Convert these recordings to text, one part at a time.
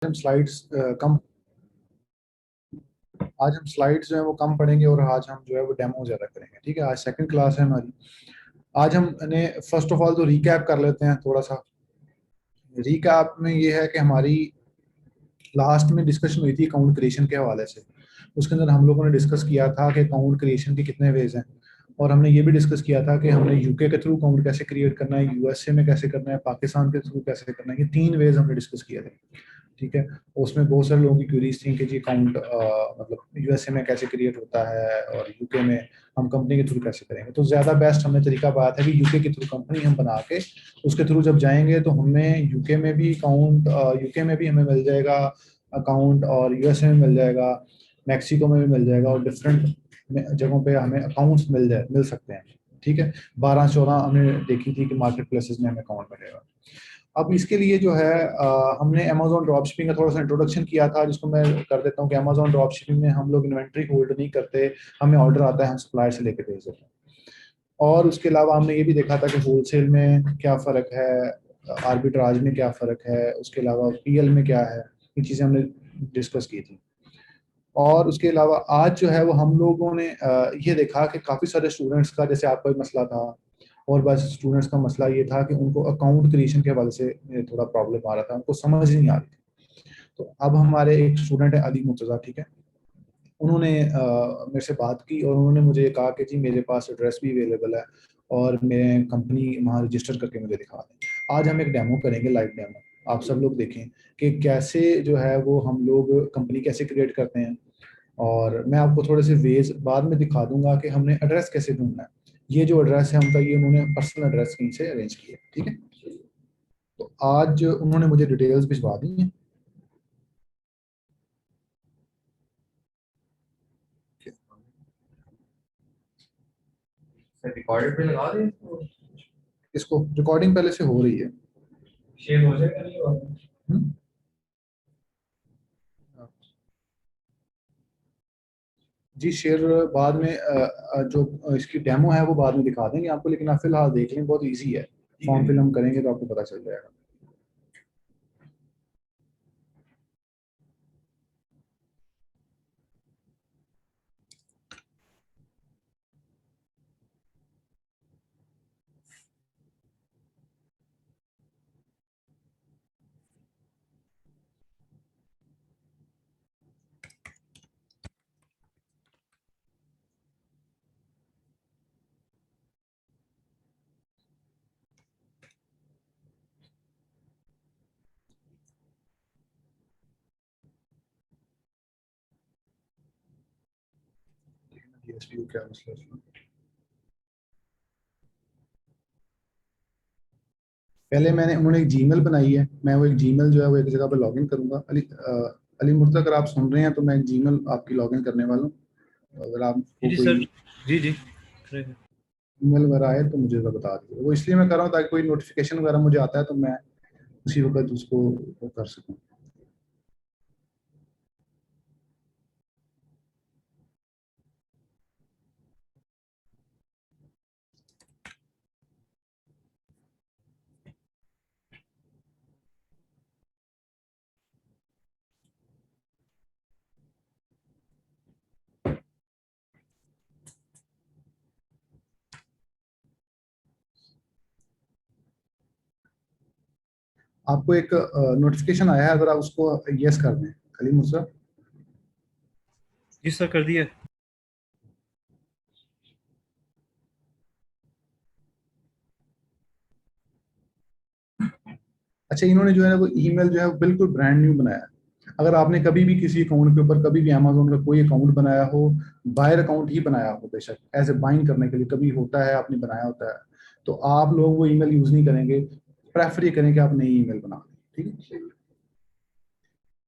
हम स्लाइड्स कम आज हम स्लाइड्स जो है वो कम पढ़ेंगे और आज हम जो है वो डेमो ज़्यादा करेंगे। ठीक है, आज सेकंड क्लास है हमारी। आज हमने फर्स्ट ऑफ ऑल तो रिकैप कर लेते हैं थोड़ा सा। रिकैप में ये है कि हमारी लास्ट में डिस्कशन हुई थी अकाउंट क्रिएशन के हवाले से। उसके अंदर हम लोगों ने डिस्कस किया था कि अकाउंट क्रिएशन के कितने वेज हैं, और हमने ये भी डिस्कस किया था कि हमने यूके के थ्रू अकाउंट कैसे क्रिएट करना है, यूएसए में कैसे करना है, पाकिस्तान के थ्रू कैसे करना है। ये 3 वेज हमने डिस्कस किए थे। ठीक है, उसमें बहुत सारे लोगों की क्वेरीज थी कि जी अकाउंट मतलब यूएसए में कैसे क्रिएट होता है और यूके में हम कंपनी के थ्रू कैसे करेंगे। तो ज़्यादा बेस्ट हमने तरीका पाया था कि यूके के थ्रू कंपनी हम बना के उसके थ्रू जब जाएंगे तो हमें यूके में भी अकाउंट यूके में भी हमें मिल जाएगा अकाउंट, और यूएसए में मिल जाएगा, मैक्सिको में भी मिल जाएगा, और डिफरेंट जगहों पे हमें अकाउंट्स मिल सकते हैं। ठीक है, 12-14 हमने देखी थी कि मार्केट प्लेसेस में हमें अकाउंट मिलेगा। अब इसके लिए जो है हमने अमेजोन ड्रॉप शिपिंग का थोड़ा सा इंट्रोडक्शन किया था, जिसको मैं कर देता हूँ कि अमेजोन ड्रॉप शिपिंग में हम लोग इन्वेंट्री होल्ड नहीं करते, हमें ऑर्डर आता है, हम सप्लायर से लेके भेज देते हैं। और उसके अलावा हमने ये भी देखा था कि होलसेल में क्या फ़र्क है, आर्बिट्राज में क्या फ़र्क है, उसके अलावा पीएल में क्या है, ये चीज़ें हमने डिस्कस की थी। और उसके अलावा आज जो है वो हम लोगों ने ये देखा कि काफ़ी सारे स्टूडेंट्स का, जैसे आपका भी मसला था और बस स्टूडेंट्स का मसला ये था कि उनको अकाउंट क्रिएशन के हवाले से थोड़ा प्रॉब्लम आ रहा था, उनको समझ नहीं आ रही थी। तो अब हमारे एक स्टूडेंट है अली मुर्तज़ा, ठीक है, उन्होंने मेरे से बात की और उन्होंने मुझे कहा कि जी मेरे पास एड्रेस भी अवेलेबल है और मैं कंपनी वहाँ रजिस्टर करके मुझे दिखा दें। आज हम एक डेमो करेंगे, लाइव डेमो, आप सब लोग देखें कि कैसे जो है वो हम लोग कंपनी कैसे क्रिएट करते हैं। और मैं आपको थोड़े से वेज बाद में दिखा दूंगा कि हमने एड्रेस कैसे ढूंढना है। ये जो एड्रेस है उनका, ये उन्होंने पर्सनल एड्रेस कहीं से अरेंज किया। ठीक है, तो आज उन्होंने मुझे डिटेल्स भिजवा दी हैं। रिकॉर्डेड पे लगा दें इसको। इसको रिकॉर्डिंग पहले से हो रही है। शेयर हो जाएगा नहीं होगा? हम्म? जी शेयर बाद में जो इसकी डेमो है वो बाद में दिखा देंगे आपको, लेकिन आप फिलहाल देख लें, बहुत इजी है। फॉर्म फिल हम करेंगे तो आपको पता चल जाएगा। जीएसटी क्या मसला है? पहले मैंने उन्होंने एक जीमेल बनाई है, मैं वो एक जीमेल जो है वो एक जगह पर लॉगिन करूंगा। अली मुर्तज़ा, अगर आप सुन रहे हैं तो मैं एक जीमेल आपकी लॉगिन करने वाला हूँ। तो अगर आपको जी सर, कोई जी जी करेंगे। ईमेल वगैरह आए तो मुझे ज़रा बता दीजिए। वो इसलिए मैं कर रहा हूँ ताकि कोई नोटिफिकेशन वगैरह मुझे आता है तो मैं उसी वक्त उसको वो कर सकूँ। आपको एक नोटिफिकेशन आया है, अगर आप उसको यस कर दें अली मुर्तज़ा। जी सर, कर दिया। अच्छा, इन्होंने जो है ना वो ईमेल जो है वो बिल्कुल ब्रांड न्यू बनाया है। अगर आपने कभी भी किसी अकाउंट के ऊपर कभी भी अमेजोन का कोई अकाउंट बनाया हो, बायर अकाउंट ही बनाया हो, बेशक एज ए बाइंग करने के लिए कभी होता है, आपने बनाया होता है, तो आप लोग वो ईमेल यूज नहीं करेंगे, प्रेफर ये करें कि आप नई ईमेल बना लें। ठीक है।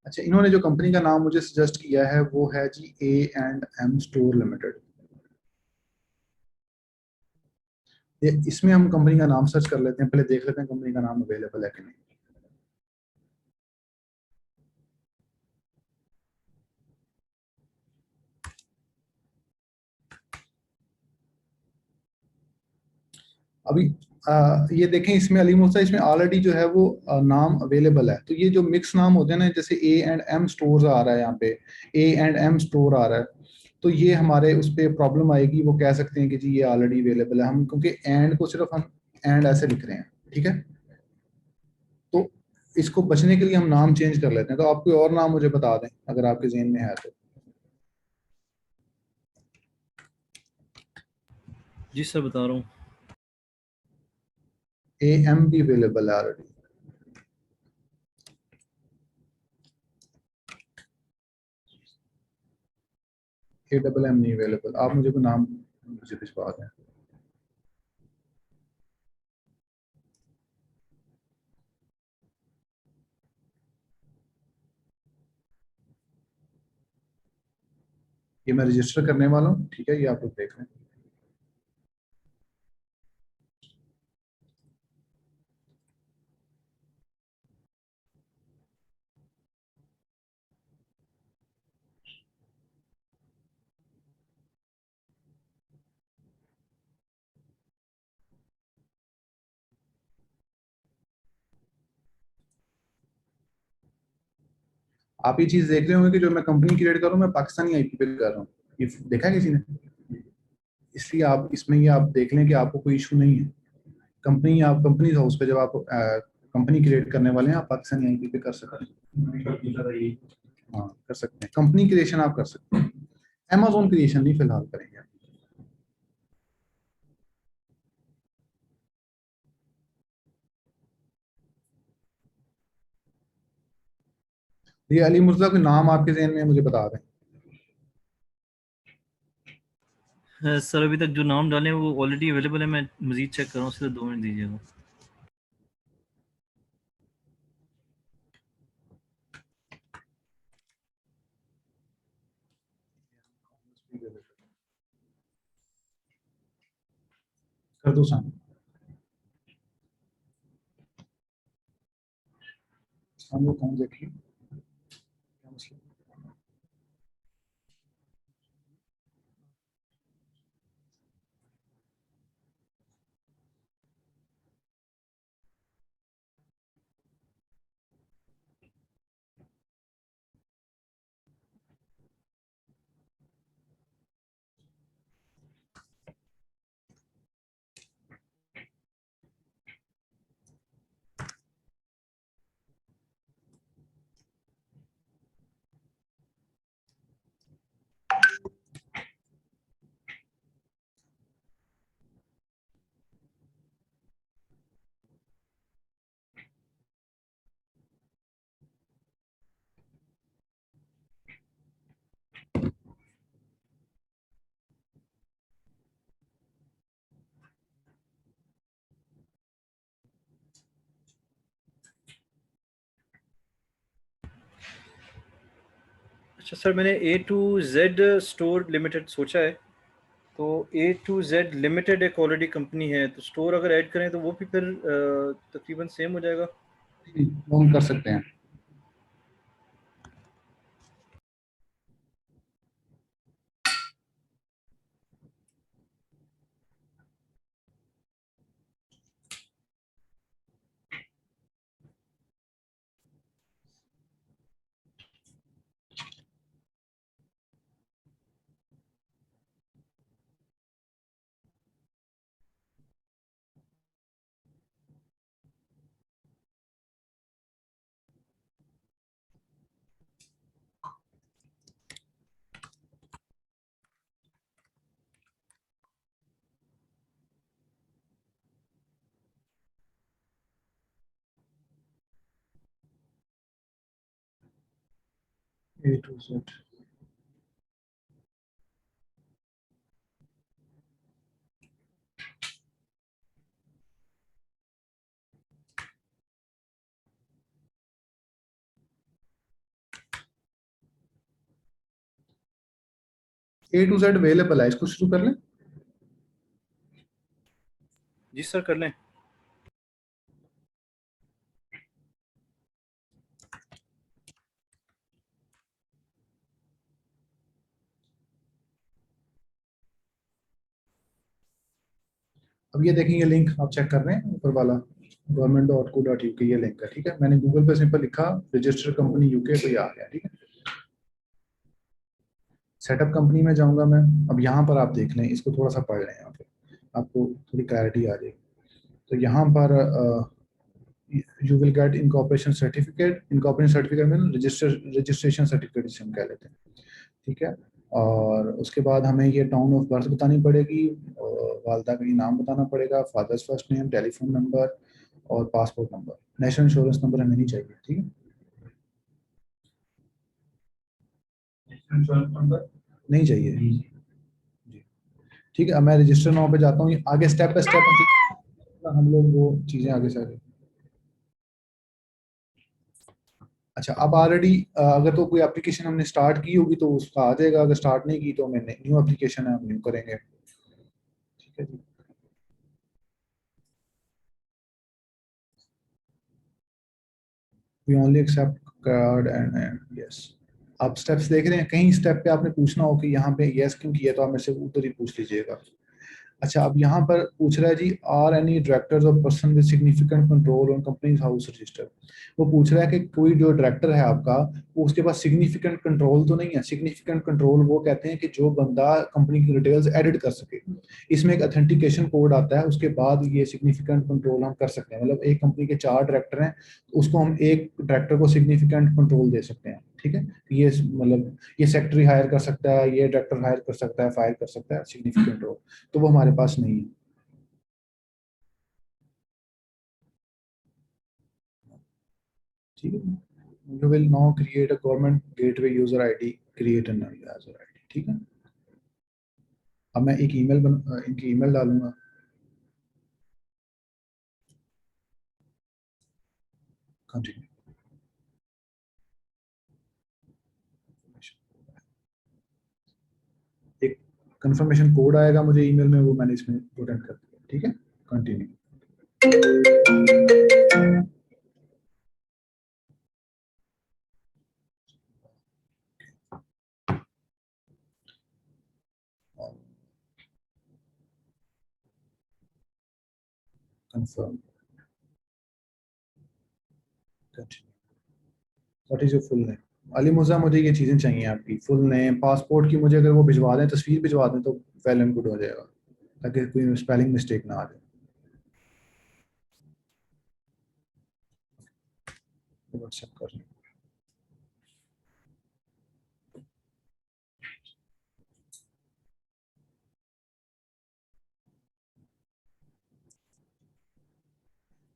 अच्छा, इन्होंने जो कंपनी का नाम मुझे सजेस्ट किया है वो है जी A&M स्टोर लिमिटेड। ये इसमें हम कंपनी का नाम सर्च कर लेते हैं, पहले देख लेते हैं कंपनी का नाम अवेलेबल है कि नहीं। अभी ये देखें इसमें अली मूसा, इसमें ऑलरेडी जो है वो नाम अवेलेबल है। तो ये जो मिक्स नाम होते हैं ना, जैसे ए एंड एम स्टोर आ रहा है यहाँ पे, ए एंड एम स्टोर आ रहा है, तो ये हमारे उस पर प्रॉब्लम आएगी। वो कह सकते हैं कि जी ये ऑलरेडी अवेलेबल है, हम क्योंकि एंड को सिर्फ हम एंड ऐसे लिख रहे हैं, ठीक है। तो इसको बचने के लिए हम नाम चेंज कर लेते हैं। तो आप कोई और नाम मुझे बता दें अगर आपके जहन में है तो। जी सर बता रहा हूँ। ए एम भी अवेलेबल है ऑलरेडी, ए डबल एम नहीं अवेलेबल। आप मुझे कोई नाम मुझे भिजवा दें। ये मैं रजिस्टर करने वाला हूँ, ठीक है, ये आप लोग देख लें। आप ये चीज देख रहे होंगे कि जो मैं कंपनी क्रिएट कर रहा हूँ मैं पाकिस्तानी आईपी पे कर रहा हूँ। ये देखा है किसी ने? इसलिए आप इसमें ये आप देख लें कि आपको कोई इशू नहीं है। कंपनी, आप कंपनी हाउस पे जब आप कंपनी क्रिएट करने वाले हैं, आप पाकिस्तानी आईपी पे कर सकते हैं। हाँ कर सकते हैं, कंपनी क्रिएशन आप कर सकते हैं। अमेजोन क्रिएशन नहीं फिलहाल करेंगे। ये अली मुर्तजा कोई नाम आपके जहन में है, मुझे बता दें। सर अभी तक जो नाम डाले हैं वो ऑलरेडी अवेलेबल है, मैं मजीद चेक कर रहा हूँ, सिर्फ 2 मिनट दीजिएगा। कर दो सामने, सामने कौन देखिए क्या मसला। अच्छा सर, मैंने ए टू जेड स्टोर लिमिटेड सोचा है, तो ए टू जेड लिमिटेड एक ऑलरेडी कंपनी है, तो स्टोर अगर ऐड करें तो वो भी फिर तकरीबन सेम हो जाएगा। वो हम कर सकते हैं। A to Z, A to Z available है, इसको शुरू कर लें। जी सर कर लें। अब ये देखें, ये लिंक आप चेक कर रहे हैं ऊपर वाला government.co.uk, ये लिंक है, ठीक है। मैंने गूगल पे सिंपल लिखा रजिस्टर कंपनी यूके, तो ये आ गया, ठीक है। सेटअप कंपनी में जाऊंगा मैं। अब यहाँ पर आप देख लें, इसको थोड़ा सा पढ़ लें, यहाँ पे आपको थोड़ी क्लैरिटी आ जाएगी। तो यहाँ पर you will get incorporation certificate. Incorporation certificate में रजिस्ट्रेशन सर्टिफिकेट जिसे हम कह लेते हैं, ठीक है। और उसके बाद हमें ये टाउन ऑफ बर्थ बतानी पड़ेगी, वालदा का ये नाम बताना पड़ेगा, father's first name, telephone number और passport number. National insurance number हमें नहीं चाहिए, ठीक है। नेशनल इंश्योरेंस नंबर नहीं चाहिए जी, ठीक है। अब मैं रजिस्टर नाउ पे जाता हूँ, आगे स्टेप बाय स्टेप हम लोग वो चीज़ें आगे से आगे। अच्छा, अब ऑलरेडी अगर तो कोई एप्लीकेशन हमने स्टार्ट की होगी तो उसका आ जाएगा, अगर स्टार्ट नहीं की तो हमें न्यू एप्लीकेशन है, हम न्यू करेंगे, ठीक है जी। We only accept card and yes. आप स्टेप्स देख रहे हैं, कहीं स्टेप पे आपने पूछना हो कि यहाँ पे यस क्यों किया, तो आप मेरे से उधर ही पूछ लीजिएगा। अच्छा, अब यहाँ पर पूछ रहा है जी, आर एनी डायरेक्टर्स और person with significant control on companies house register. वो पूछ रहा है कि कोई जो डायरेक्टर है आपका, वो उसके पास सिग्निफिकेंट कंट्रोल तो नहीं है। सिग्निफिकेंट कंट्रोल वो कहते हैं कि जो बंदा कंपनी की डिटेल्स एडिट कर सके। इसमें एक ऑथेंटिकेशन कोड आता है, उसके बाद ये सिग्निफिकेंट कंट्रोल हम कर सकते हैं। मतलब एक कंपनी के 4 डायरेक्टर हैं, तो उसको हम एक डायरेक्टर को सिग्निफिकेंट कंट्रोल दे सकते हैं, ठीक है। ये मतलब ये सेक्रेटरी हायर कर सकता है, ये डायरेक्टर हायर कर सकता है, फायर कर सकता है, सिग्निफिकेंट रोल। तो वो हमारे पास नहीं है, ठीक है। You will now create a government gateway user ID, create an user ID, ठीक है। अब मैं एक इनकी ईमेल डालूंगा, कंटिन्यू। एक कंफर्मेशन कोड आएगा मुझे ईमेल में, वो मैंने इसमें पुट इन कर दिया, ठीक है। Continue. Confirm, continue. What is your full name? Ali मुजा, मुझे ये चीजें चाहिए आपकी, फुल नेम, पासपोर्ट की मुझे अगर वो भिजवा दें, तस्वीर भिजवा दें तो वेल एंड गुड हो जाएगा, ताकि कोई स्पेलिंग मिस्टेक ना आ जाए। व्हाट्सएप कर रही हूँ।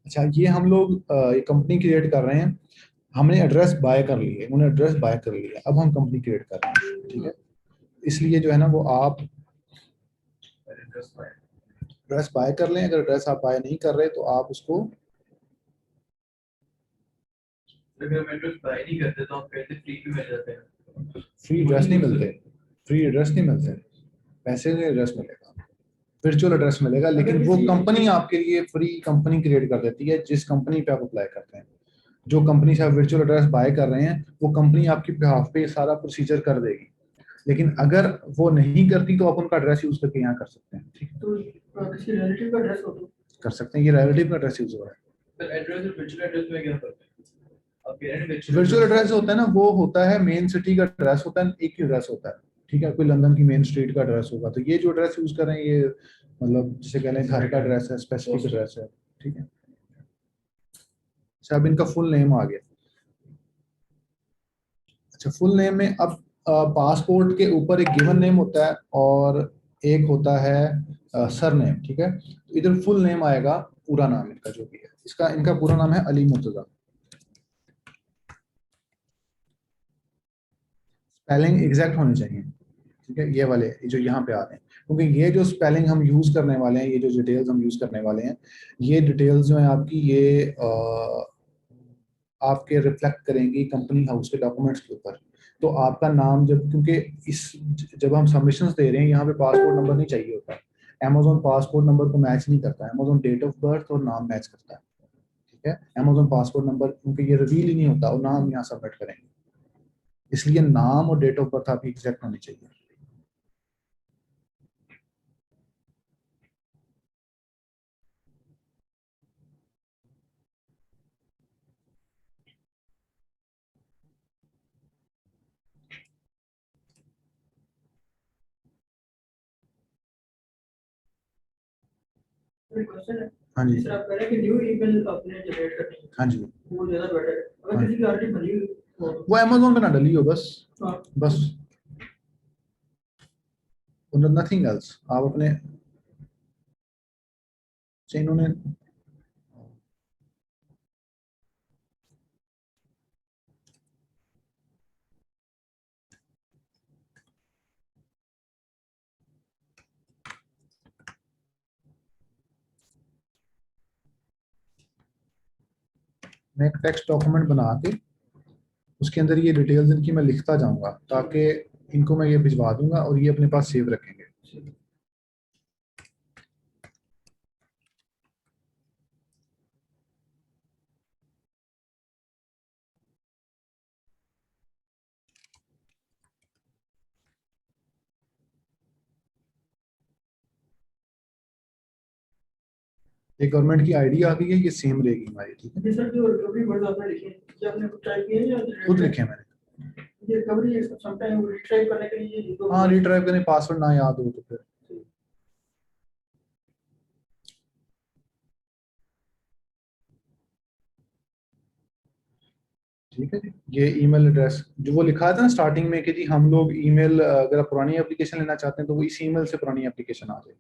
अच्छा, ये हम लोग ये कंपनी क्रिएट कर रहे हैं। हमने एड्रेस बाय कर लिया, उन्होंने एड्रेस बाय कर लिया, अब हम कंपनी क्रिएट कर रहे हैं, ठीक है। इसलिए जो है ना, वो आप एड्रेस बाय कर लें। अगर एड्रेस आप बाय नहीं कर रहे तो आप उसको, अगर हम एड्रेस बाय नहीं करते तो हम पैसे फ्री भी मिल जाते हैं। फ्री एड्रेस नहीं मिलते, फ्री एड्रेस नहीं मिलते, पैसे से एड्रेस मिलेगा, वर्चुअल एड्रेस मिलेगा। लेकिन वो कंपनी आपके लिए फ्री कंपनी क्रिएट कर देती है, जिस कंपनी पे आप अप्लाई करते हैं। जो कंपनी से आप वर्चुअल एड्रेस बाय कर रहे हैं, वो कंपनी आपके बिहाफ पे सारा प्रोसीजर कर देगी। लेकिन अगर वो नहीं करती तो आप उनका एड्रेस यूज करके यहाँ कर सकते हैं, ठीक है। तो किसी रिलेटिव का एड्रेस हो तो कर सकते हैं, ये रिलेटिव का एड्रेस यूज हो रहा है। तो एड्रेस और वर्चुअल एड्रेस में क्या फर्क है? वर्चुअल एड्रेस होता है ना, वो होता है मेन सिटी का एड्रेस, होता है एक ही एड्रेस होता है, ठीक है। कोई लंदन की मेन स्ट्रीट का एड्रेस होगा, तो ये जो एड्रेस यूज कर रहे हैं, ये मतलब जिसे कह लें घर का एड्रेस है, स्पेसिफिक एड्रेस है, ठीक है। अच्छा, अब इनका फुल नेम आ गया। अच्छा, फुल नेम में अब पासपोर्ट के ऊपर एक गिवन नेम होता है और एक होता है सर नेम, ठीक है। तो इधर फुल नेम आएगा, पूरा नाम इनका जो भी है, इसका इनका पूरा नाम है अली मुर्तजा। स्पेलिंग एग्जैक्ट होनी चाहिए, ठीक है। ये वाले जो यहाँ पे आते हैं, क्योंकि ये जो स्पेलिंग हम यूज करने वाले हैं, ये जो डिटेल्स हम यूज करने वाले हैं, ये डिटेल्स जो है आपकी, ये आपके रिफ्लेक्ट करेंगी कंपनी हाउस के डॉक्यूमेंट्स के ऊपर। तो आपका नाम जब, क्योंकि इस जब हम सबमिशन दे रहे हैं, यहाँ पे पासपोर्ट नंबर नहीं चाहिए होता। अमेजोन पासपोर्ट नंबर को मैच नहीं करता है, अमेजोन डेट ऑफ बर्थ और नाम मैच करता है, ठीक है। अमेजोन पासपोर्ट नंबर क्योंकि ये रिवील ही नहीं होता, और नाम यहाँ सबमिट करेंगे, इसलिए नाम और डेट ऑफ बर्थ आपकी एग्जैक्ट होनी चाहिए। क्वेश्चन है। हाँ जी, सर आप कह रहे हैं कि न्यू ईमेल आपने जनरेट करनी है, हाँ जी, वो ज़्यादा बेटर है। अगर हाँ। किसी की ऑलरेडी बनी हुई हो तो वो अमेजोन पे ना डली हो बस, हाँ, बस नथिंग एल्स। आप अपने से इन्होंने मैं एक टेक्स्ट डॉक्यूमेंट बना के उसके अंदर ये डिटेल्स इनकी मैं लिखता जाऊंगा, ताकि इनको मैं ये भिजवा दूंगा और ये अपने पास सेव रखेंगे। ये गवर्नमेंट की आईडी आ गई है, ये सेम रहेगी हमारी, ठीक है। ये सर जो रिकवरी वर्ड आपने लिखे हैं, ये आपने खुद टाइप किए हैं या खुद लिखे हैं मैंने। ये रिकवरी समटाइम रिट्राइव करने के लिए ये हाँ, रिट्राइव करने, पासवर्ड ना याद हो तो फिर ठीक है जी। ये ईमेल एड्रेस जो वो लिखा था ना स्टार्टिंग में कि जी हम लोग ईमेल, अगर आप पुरानी एप्लीकेशन लेना चाहते हैं तो वो इस ईमेल से पुरानी एप्लीकेशन आ जाएगी।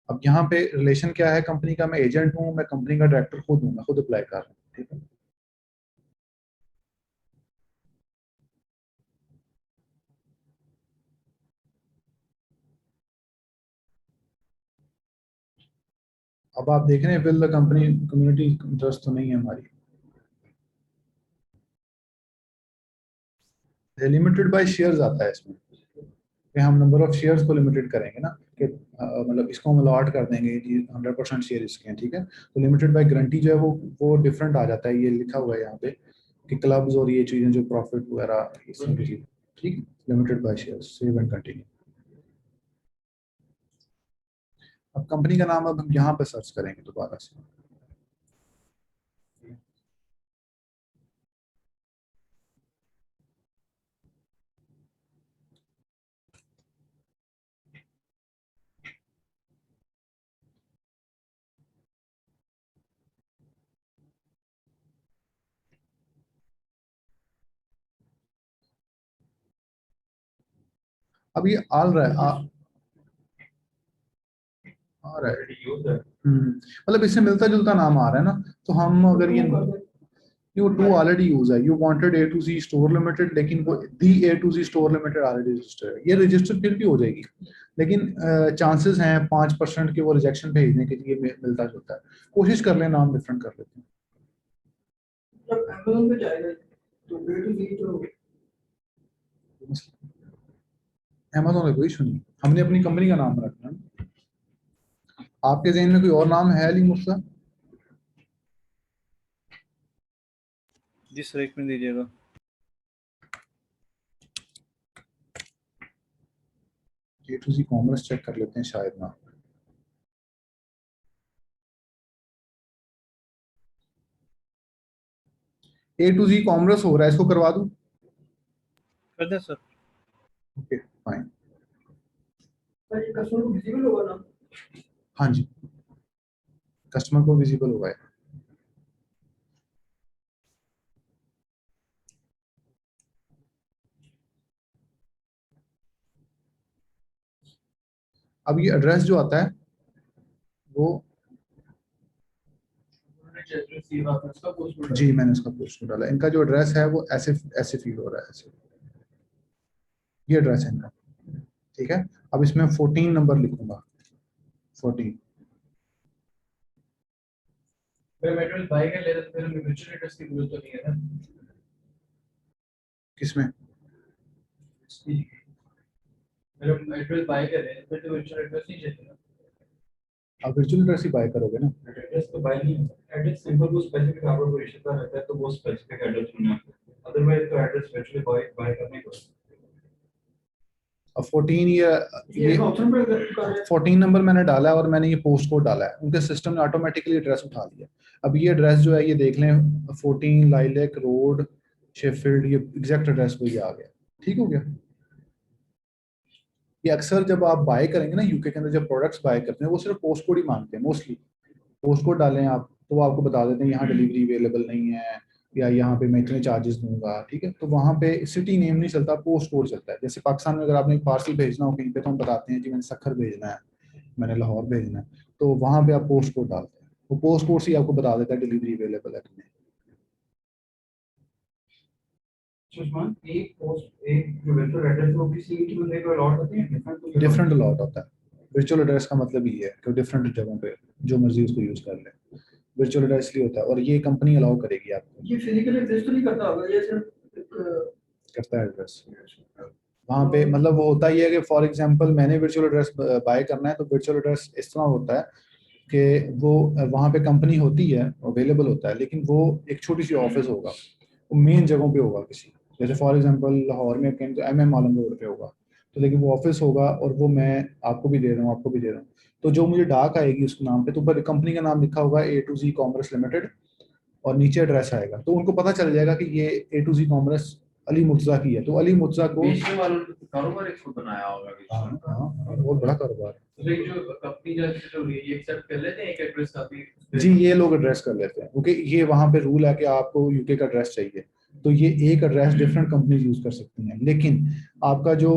अब यहाँ पे रिलेशन क्या है कंपनी का, मैं एजेंट हूँ, मैं कंपनी का डायरेक्टर खुद हूँ, मैं खुद अप्लाई कर रहा हूँ, ठीक है। अब आप देख रहे हैं will the company community interest तो नहीं है हमारी, लिमिटेड बाय शेयर्स आता है इसमें कि हम नंबर ऑफ शेयर्स को लिमिटेड करेंगे ना, कि मतलब इसको हम अलॉट कर देंगे जी 100% शेयर इसके हैं, ठीक है। तो लिमिटेड बाय गारंटी जो है वो डिफरेंट आ जाता है, ये लिखा हुआ है यहाँ पे कि क्लब्स और ये चीजें जो प्रॉफिट वगैरह इसमें भी, ठीक है। Limited by shares, save and continue. अब कंपनी का नाम अब हम यहाँ पे सर्च करेंगे दोबारा से। अब ये आ रहा है, आ रहा है। मतलब इससे मिलता जुलता नाम आ रहा है ना, तो हम अगर ये टू ऑलरेडी यूज है, you wanted A to G store limited, लेकिन वो the A to G store limited already register है, ये रजिस्टर फिर भी हो जाएगी, लेकिन चांसेस हैं 5% के वो रिजेक्शन भेजने के लिए मिलता जुलता है। कोशिश कर लें, नाम डिफरेंट कर लेते हैं। जब अमेज़न पे जाएगा तो बी टू बी तो अमेज़न का कोई इशू नहीं, हमने अपनी कंपनी का नाम रखना है। आपके जहन में कोई और नाम है अली मुर्तज़ा? जी सर, एक मिनट दीजिएगा। ए टू जी कॉमर्स चेक कर लेते हैं, शायद ना। ए टू जी कॉमर्स हो रहा है, इसको करवा दूं? कर दें सर। Okay fine. सर ये कस्टमर को विजिबल होगा ना? हाँ जी, कस्टमर को विजिबल होगा है। अब ये एड्रेस जो आता है वो, जी मैंने उसका पोस्ट डाला, इनका जो एड्रेस है वो ऐसे ऐसे फील हो रहा है, ऐसे ये एड्रेस है इनका, ठीक है। अब इसमें 14 नंबर लिखूंगा, 14। किसमें? आप वर्चुअल एड्रेस ही बाय करोगे ना? एड्रेस तो बाय नहीं होता, एड्रेस सिंपल वो स्पेसिफिक आपको कोई रिश्तेदार रहता है तो वो स्पेसिफिक एड्रेस होना है, अदरवाइज तो एड्रेस वर्चुअली बाय करने को। अब 14 ये ऑप्शन पे कर रहे हैं। 14 नंबर मैंने डाला है और मैंने ये पोस्ट कोड डाला है, उनके सिस्टम ने ऑटोमेटिकली एड्रेस उठा लिया। अब ये एड्रेस जो है ये देख लें, 14 लाइलेक रोड शेफील्ड, ये एग्जैक्ट एड्रेस वही आ गया, ठीक हो गया। ये अक्सर जब आप बाय करेंगे ना यूके के अंदर, जब प्रोडक्ट्स बाय करते हैं वो सिर्फ पोस्ट कोड ही मांगते हैं मोस्टली। पोस्ट कोड डालें आप तो वो आपको बता देते हैं यहाँ डिलीवरी अवेलेबल नहीं है, या यहाँ पे मैं इतने चार्जेस दूंगा, ठीक है। तो वहाँ पे सिटी नेम नहीं चलता, पोस्ट कोड चलता है। जैसे पाकिस्तान में अगर आपने एक पार्सल भेजना हो कहीं पे तो हम बताते हैं जी मैंने सखर भेजना है, मैंने लाहौर भेजना है, तो वहाँ पे आप पोस्ट कोड डालते हैं, वो पोस्ट कोड से ही आपको बता देता है डिलीवरी अवेलेबल है कि नहीं। सुषमान, एक जो वर्चुअल एड्रेस है वो भी सेम की बंदे को अलॉट होते हैं, डिफरेंट अलॉट होता है। वर्चुअल एड्रेस का मतलब ये है कि डिफरेंट जगहों पे जो मर्जी उसको यूज कर ले। वर्चुअल एड्रेस इसलिए होता है, और ये कंपनी अलाउ करेगी आपको। ये फिजिकल एड्रेस तो नहीं करता होगा, ये सिर्फ करता है एड्रेस वहाँ पे, मतलब वो होता ही है कि फॉर एग्जांपल मैंने वर्चुअल एड्रेस बाय करना है, तो वर्चुअल एड्रेस इस तरह होता है कि वो वहाँ पे कंपनी होती है, अवेलेबल होता है, लेकिन वो एक छोटी सी ऑफिस होगा, वो मेन जगहों पे होगा किसी, जैसे फॉर एग्जांपल लाहौर में कहीं तो MM आलम रोड पे होगा, तो लेकिन वो ऑफिस होगा और वो मैं आपको भी दे रहा हूँ, आपको भी दे रहा हूँ। तो जो मुझे डाक आएगी उसके नाम पे, तो ऊपर कंपनी का नाम लिखा होगा A to Z commerce limited, और नीचे एड्रेस आएगा, तो उनको पता चल जाएगा कि ये A to Z commerce Ali Murtaza की है, तो अली मुर्तजा को। बेचने वालों ने तो कारोबार एक खुद बनाया होगा हाँ बेचने का। हाँ, बहुत बड़ा कारोबार है। तो लेकिन जो कंपनी जो ये एक्सेप्ट कर लेते हैं एक एड्रेस का भी। जी ये लोग एड्रेस कर लेते हैं, क्योंकि ये वहाँ पे रूल है कि आपको यूके का एड्रेस चाहिए, तो ये एक एड्रेस डिफरेंट कंपनीज यूज कर सकती हैं। लेकिन आपका जो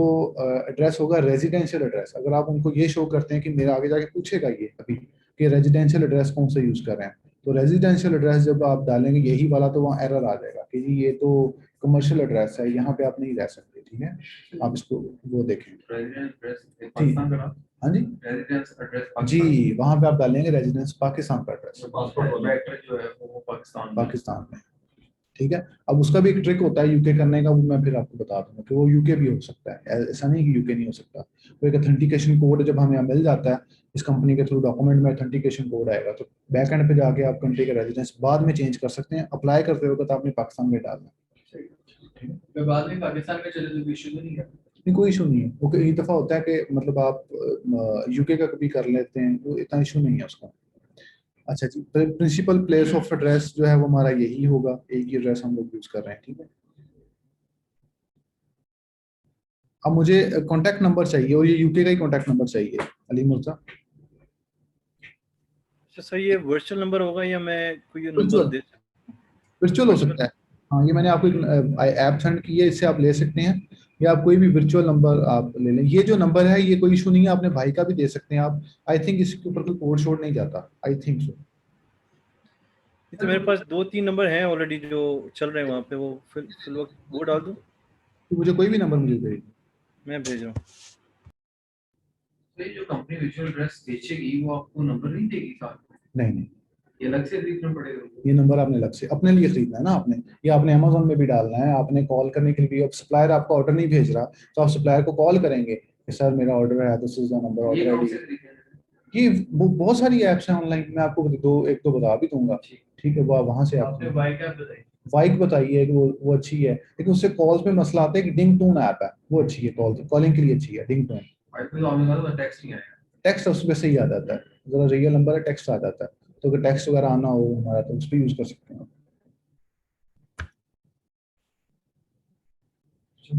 एड्रेस होगा रेजिडेंशियल एड्रेस, अगर आप उनको ये शो करते हैं कि मेरा आगे जाके पूछेगा ये अभी कि रेजिडेंशियल एड्रेस कौन सा यूज कर रहे हैं, तो रेजिडेंशियल एड्रेस जब आप डालेंगे यही वाला, तो वहाँ एरर आ जाएगा कि जी ये तो कमर्शियल एड्रेस है, यहाँ पे आप नहीं रह सकते, ठीक है। आप इसको वो देखें जी। हाँ जी रेजिडेंस एड्रेस जी, वहाँ पे आप डालेंगे रेजिडेंस पाकिस्तान का एड्रेस, पासपोर्ट वाला एड्रेस जो है वो पाकिस्तान में, ठीक है। अब उसका भी एक ट्रिक होता है यूके करने का, वो मैं फिर आपको बता दूंगा कि वो यूके भी हो सकता है, ऐसा नहीं कि यूके नहीं हो सकता। वो एक ऑथेंटिकेशन कोड जब हमें मिल जाता है इस कंपनी के थ्रू, डॉक्यूमेंट में ऑथेंटिकेशन कोड आएगा, तो बैक एंड पे जाके आप कंट्री का रेजिडेंस बाद में चेंज कर सकते हैं, अप्लाई करते वक्त आपने पाकिस्तान में डालना है, ठीक है। मैं बाद में पाकिस्तान में चले तो इशू नहीं है। नहीं कोई इशू नहीं है, वो कई दफ़ा होता है कि मतलब आप यूके का कभी कर लेते हैं, वो इतना इशू नहीं है उसका। अच्छा जी, प्रिंसिपल प्लेस ऑफ एड्रेस जो है वो हमारा यही होगा, एक ही एड्रेस हम लोग यूज कर रहे हैं, ठीक है। अब मुझे कॉन्टैक्ट नंबर चाहिए, और ये यूके का ही कॉन्टैक्ट नंबर चाहिए अली मुर्जा। अच्छा सर, ये वर्चुअल नंबर होगा या मैं कोई नंबर वर्चुअल दे वर्चुअल हो सकता है। हाँ ये मैंने आपको एक ऐप सेंड की है, इससे आप ले सकते हैं, या आप कोई भी वर्चुअल नंबर आप ले लें। ये जो नंबर है ये कोई इशू नहीं है, अपने भाई का भी दे सकते हैं आप। आई थिंक इसके ऊपर कोई कोड शोड नहीं जाता, आई थिंक सो। ये तो मेरे पास 2-3 नंबर हैं ऑलरेडी जो चल रहे हैं वहाँ पे, वो फिल वक्त वो डाल दूँ। तो मुझे कोई भी नंबर मुझे दे। मैं भेज रहा हूँ। तो ये जो कंपनी वर्चुअल एड्रेस बेचेगी वो आपको नंबर नहीं देगी साथ में, नहीं नहीं, ये अलग से खरीदना पड़ेगा। ये नंबर आपने अलग से अपने लिए खरीदना है ना आपने, ये आपने अमेजोन में भी डालना है, आपने कॉल करने के लिए भी। अब सप्लायर आपका ऑर्डर नहीं भेज रहा, तो आप सप्लायर को कॉल करेंगे कि सर मेरा ऑर्डर है, दिस इज द नंबर ये ऑर्डर कौन आईडी। से तरीके हैं? ये बहुत सारी ऐप्स हैं ऑनलाइन, मैं आपको एक दो बता भी दूंगा, ठीक है। वो वहां से आपने आप बाय क्या बताई? वाइक बताइए कि वो अच्छी है, लेकिन उससे कॉल्स में मसला आता है कि डिंग टोन ऐप है, वो अच्छी है, कॉलिंग के लिए अच्छी है डिंग टोन। बाय पे तो आने वाला टेक्स्ट नहीं आएगा। टेक्स्ट उसमें से ही आ जाता है, जरा रियल नंबर है टेक्स्ट आ जाता है, तो अगर टेक्स्ट वगैरह आना हो हमारा तो उस पर यूज कर सकते हैं।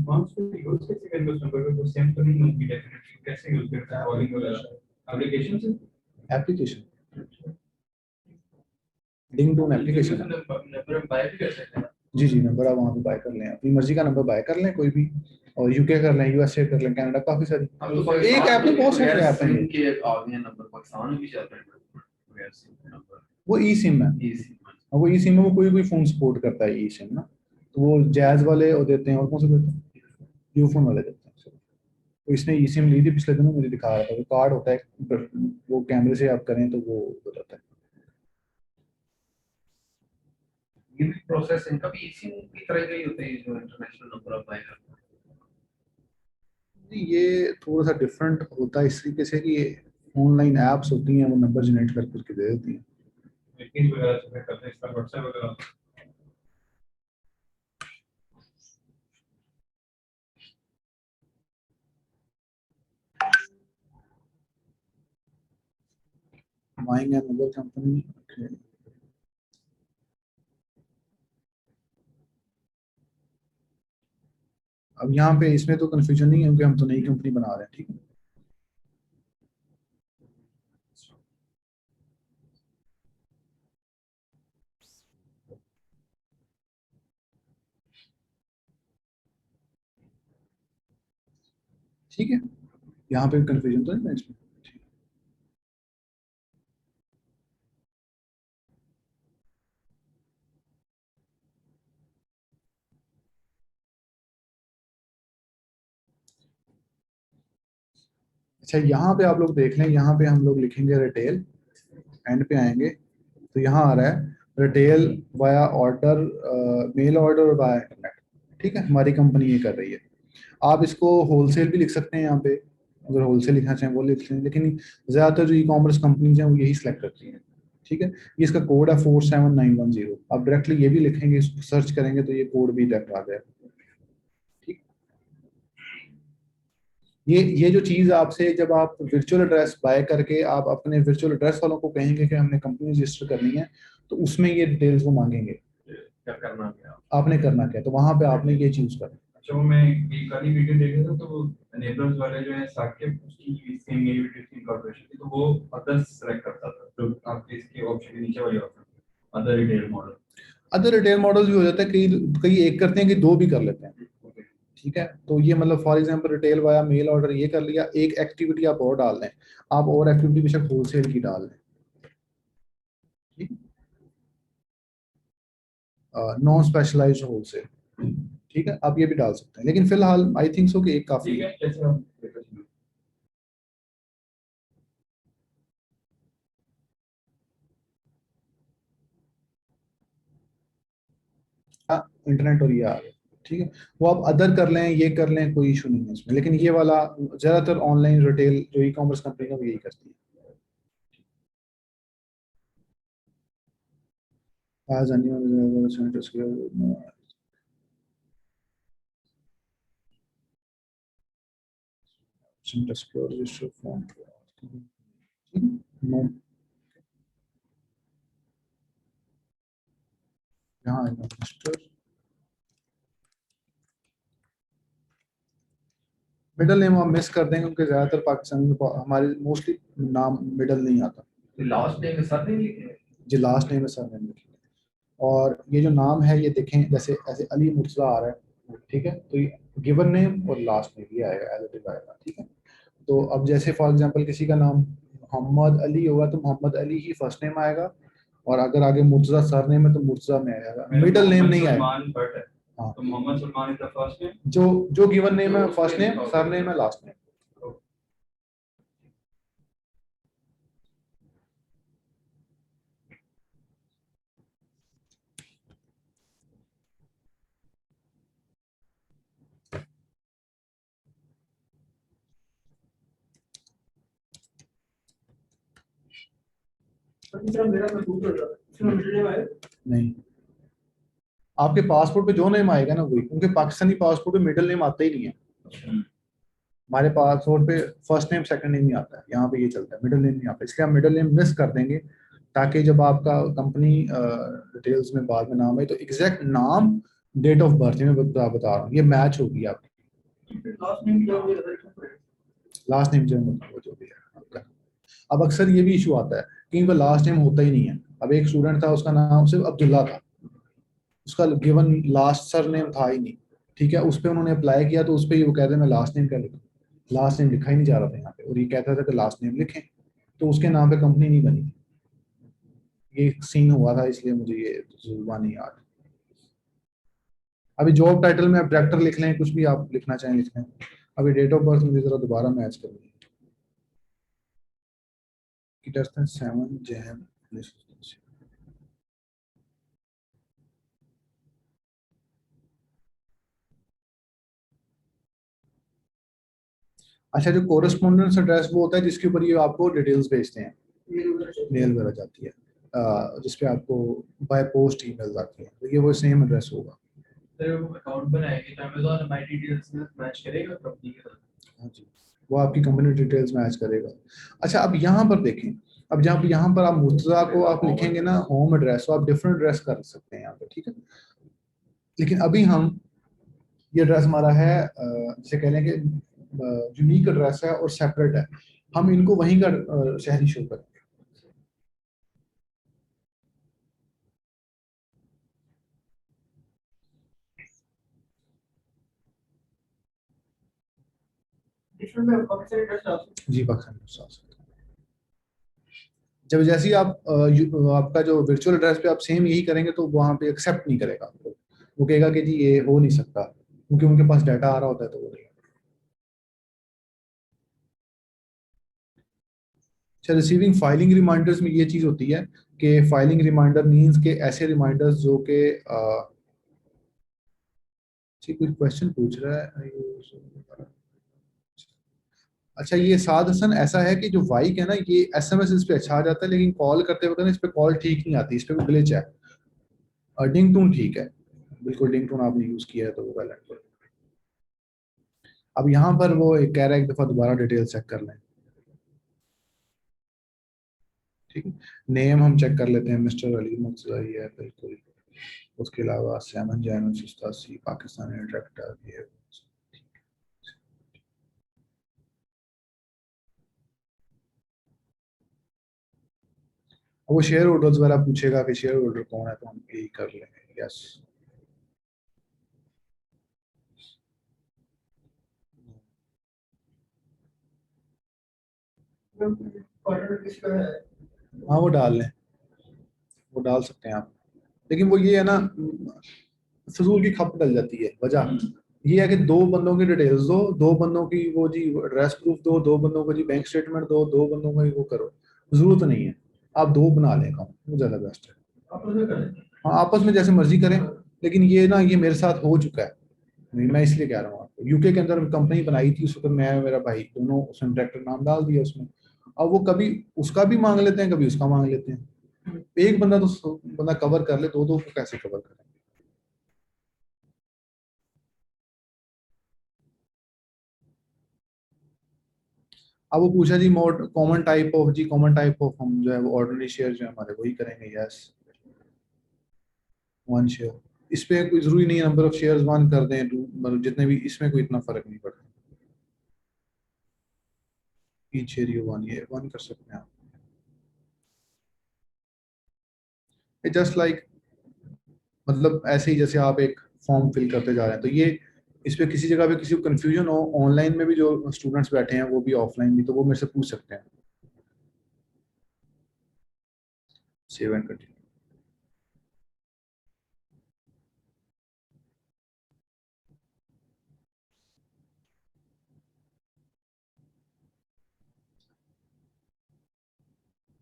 वंस पे यूज कैसे करेंगे उस नंबर को? सेम तो नहीं होगी डेफिनेटली, कैसे यूज करते हैं कॉलिंग वगैरह एप्लीकेशन से? एप्लीकेशन डिंग टोन एप्लीकेशन है। नंबर हम बाय भी कर सकते हैं। जी जी, नंबर आप वहाँ पे बाय कर लें, अपनी मर्जी का नंबर बाय कर लें कोई भी, और यूके कर लें, यूएसए कर लें, कनाडा, काफी सारी। अब तो एक ऐप में बहुत सारे ऐप हैं। सिम के आ गए नंबर, पाकिस्तान में भी चल रहे हैं बगैर सिम नंबर। वो ई सिम है, ई सिम वो ई सिम में वो कोई कोई फोन सपोर्ट करता है ई सिम ना, तो वो जैज वाले वो देते हैं, और कौन से देते हैं, यूफोन वाले देते हैं। तो इसने ई सिम ली थी पिछले दिनों, मुझे दिखा रहा था, वो कार्ड होता है, वो कैमरे से आप करें तो वो बताता है। ये भी प्रोसेस इनका भी ई सिम की तरह का ही होता है जो इंटरनेशनल नंबर अप्लाई करता है। ये थोड़ा सा डिफरेंट होता है इस तरीके से कि ऑनलाइन एप्स होती हैं, वो नंबर जनरेट कर करके दे देती हैं। मीटिंग वगैरह से करते हैं, इसका व्हाट्सएप वगैरह। Buying another company, okay. अब यहाँ पे इसमें तो कंफ्यूजन नहीं है क्योंकि हम तो नई कंपनी बना रहे हैं, ठीक है। ठीक है, यहाँ पे कंफ्यूजन तो नहीं है इसमें। अच्छा, यहाँ पे आप लोग देख लें, यहाँ पे हम लोग लिखेंगे रिटेल, एंड पे आएंगे तो यहाँ आ रहा है retail via order, mail order और वाया इंटरनेट। ठीक है, हमारी कंपनी ये कर रही है। आप इसको होलसेल भी लिख सकते हैं, यहाँ पे अगर होलसेल लिखना चाहें वो लिख लें, लेकिन ज़्यादातर जो ई कॉमर्स कंपनीज हैं वो यही सिलेक्ट करती हैं। ठीक है, ये इसका कोड है 47910। आप डायरेक्टली ये भी लिखेंगे, सर्च करेंगे तो ये कोड भी डायरेक्ट आ जाएगा। ठीक, ये जो चीज़ आपसे, जब आप वर्चुअल एड्रेस बाय करके आप अपने वर्चुअल एड्रेस वालों को कहेंगे कि हमने कंपनी रजिस्टर करनी है, तो उसमें ये डिटेल्स वो मांगेंगे। क्या करना है आपने करना क्या, तो वहां पे आपने ये चीज करना। अच्छा, वो मैं एक कल ही वीडियो देख रहा था, तो वो नेबर्स वाले जो है साकेत, उसकी सेम यही वीडियो की कॉर्पोरेशन थी, तो वो अदर्स सेलेक्ट करता था, तो आपके इसके ऑप्शन के नीचे वाले option other retail model. Other retail models भी हो जाता है, कई कई एक करते हैं कि दो भी कर लेते हैं। ठीक है, तो ये मतलब for example retail via mail order ये कर लिया, एक एक्टिविटी आप और डाल दें, आप और एक्टिविटी बेशक होलसेल की डाल दें। ठीक, नॉन स्पेशलाइज्ड होलसेल। ठीक है, आप ये भी डाल सकते हैं, लेकिन फिलहाल आई थिंक सो कि एक काफी ठीक है। है, जैसे हम इंटरनेट और ये आ गया। ठीक है, वो आप अदर कर लें, ये कर लें, कोई इशू नहीं है इसमें, लेकिन ये वाला ज्यादातर ऑनलाइन रिटेल जो ई कॉमर्स कंपनी है वो यही करती है। आज यहाँ आएगा मिस्टर, मिडल नेम आप मिस कर देंगे क्योंकि ज्यादातर पाकिस्तानी में हमारे मोस्टली नाम मिडल नहीं आता। लास्ट नेम सर नहीं लिखे जी, लास्ट नेम है, सर नेम लिखेंगे। और ये जो नाम है ये देखें, जैसे ऐसे अली मुर्तजा आ रहा है, ठीक है, तो ये गिवन नेम और लास्ट नेम ये आएगा, एज इट इज आएगा। ठीक है, तो अब जैसे फॉर एग्जांपल किसी का नाम मोहम्मद अली होगा तो मोहम्मद अली ही फर्स्ट नेम आएगा, और अगर आगे मुर्तजा सर नेम है तो मुर्तजा में आएगा, मिडल नेम नहीं आएगा। हाँ, तो Mohammad Salman is the first name, जो गिवन नेम है फर्स्ट नेम, सर नेम है लास्ट नेम। नहीं, आपके पासपोर्ट पे जो नेम आएगा ना वही, क्योंकि पाकिस्तानी पासपोर्ट पे मिडिल नेम आता ही नहीं है। हमारे पासपोर्ट पे फर्स्ट नेम सेकंड नेम ही आता है, यहाँ पे ये चलता है, मिडिल नेम नहीं आता, इसलिए आप मिडिल नेम मिस कर देंगे ताकि जब आपका कंपनी डिटेल्स में बाद में नाम है तो एग्जैक्ट नाम, डेट ऑफ बर्थ में बता रहा हूँ, ये मैच होगी आपकी। लास्ट नेम जो जो भी है आपका। अब अक्सर ये भी इशू आता है कहीं पर लास्ट नेम होता ही नहीं है। अब एक स्टूडेंट था, उसका नाम सिर्फ अब्दुल्ला था, उसका गिवन लास्ट सर नेम था ही नहीं। ठीक है, उस पर उन्होंने अप्लाई किया तो उस पर वो कहते हैं मैं लास्ट नेम क्या लिखूं, लास्ट नेम लिखा ही नहीं जा रहा था यहाँ पे, और ये कहता था कि लास्ट नेम लिखें, तो उसके नाम पे कंपनी नहीं बनी। ये सीन हुआ था, इसलिए मुझे ये जुबानी याद। अभी जॉब टाइटल में आप डायरेक्टर लिख लें, कुछ भी आप लिखना चाहें लिख लें। अभी डेट ऑफ बर्थ मुझे जरा दोबारा मैच करनी है। 7 जैन 1987। अच्छा, जो कोरेस्पोंडेंस एड्रेस वो होता है जिसके ऊपर ये आपको डिटेल्स भेजते हैं, मेल वगैरह जाती है, जिसपे आपको बाय पोस्ट ईमेल आती है, तो ये वो सेम एड्रेस होगा। अकाउंट बनाएंगे तो अमेज़न माय डिटेल्स में मैच करेगा कंपनी के साथ। हाँ जी, वो आपकी कंपनी डिटेल्स मैच करेगा। अच्छा, अब यहाँ पर देखें, अब जब यहाँ पर आप मुर्तजा को आप लिखेंगे ना होम एड्रेस, तो आप डिफरेंट एड्रेस कर सकते हैं यहाँ पे। ठीक है, लेकिन अभी हम ये एड्रेस हमारा है जैसे कह लें कि यूनिक एड्रेस है और सेपरेट है, हम इनको वहीं का शहरी शो करेंगे। जी पाकिस्तान में साथ। जब जैसे ही आप आपका जो वर्चुअल एड्रेस पे आप सेम यही करेंगे तो वहां पे एक्सेप्ट नहीं करेगा आपको, वो कहेगा कि जी ये हो नहीं सकता, क्योंकि उनके पास डाटा आ रहा होता है तो वो नहीं। अच्छा, रिसीविंग फाइलिंग रिमाइंडर्स में ये चीज होती है कि फाइलिंग रिमाइंडर मींस के ऐसे रिमाइंडर्स जो कि कोई क्वेश्चन पूछ रहा है। अच्छा, ये साद हसन ऐसा है कि जो वाइक है ना, ये एसएमएस इस पे अच्छा आ जाता है, लेकिन कॉल करते वक्त ना इस पे कॉल ठीक नहीं आती, इस पे कोई ग्लिच है। डिंग टून ठीक है, बिल्कुल डिंग टून आपने यूज किया है तो वो वैलिड है। अब यहाँ पर वो एक कह रहा है एक दफा दोबारा डिटेल चेक कर लें, ठीक है। नेम हम चेक कर लेते हैं, मिस्टर अली मुर्तज़ा है बिल्कुल। उसके अलावा 7 जनवरी 87 पाकिस्तानी डायरेक्टर ये। वो शेयर होल्डर्स वाला पूछेगा कि शेयर होल्डर कौन है, तो हम यही कर लेंगे यस। हाँ वो डाल लें, वो डाल सकते हैं आप, लेकिन वो ये है ना, फजूल की खप डल जाती है। वजह ये है कि दो बंदों की डिटेल्स दो, दो बंदों की वो जी एड्रेस प्रूफ दो, दो बंदों को जी बैंक स्टेटमेंट दो, दो बंदों को वो करो, जरूरत नहीं है। आप दो बना लें काम, वो ज्यादा बेस्ट है। हाँ आपस में जैसे मर्जी करें, लेकिन ये ना ये मेरे साथ हो चुका है, नहीं मैं इसलिए कह रहा हूँ आपको। यूके के अंदर कंपनी बनाई थी उस वक्त, मैं मेरा भाई दोनों उसने डायरेक्टर नाम डाल दिया उसमें। अब वो कभी उसका भी मांग लेते हैं, कभी उसका मांग लेते हैं। एक बंदा तो बंदा कवर कर ले, दो दो को कैसे कवर करें। अब वो पूछा जी मोड कॉमन टाइप ऑफ, जी कॉमन टाइप ऑफ हम जो है वो ऑर्डिनरी शेयर जो है हमारे वही करेंगे यस। 1 शेयर, इस पे कोई जरूरी नहीं है नंबर ऑफ शेयर्स 1 कर दें 2, मतलब जितने भी, इसमें कोई इतना फर्क नहीं पड़ता। ईच शेयर यू 1, ये 1 कर सकते हैं आप। जस्ट लाइक मतलब ऐसे ही जैसे आप एक फॉर्म फिल करते जा रहे हैं, तो ये इस पे किसी जगह पे किसी को कंफ्यूजन हो, ऑनलाइन में भी जो स्टूडेंट्स बैठे हैं वो भी ऑफलाइन भी, तो वो मेरे से पूछ सकते हैं। Save and continue.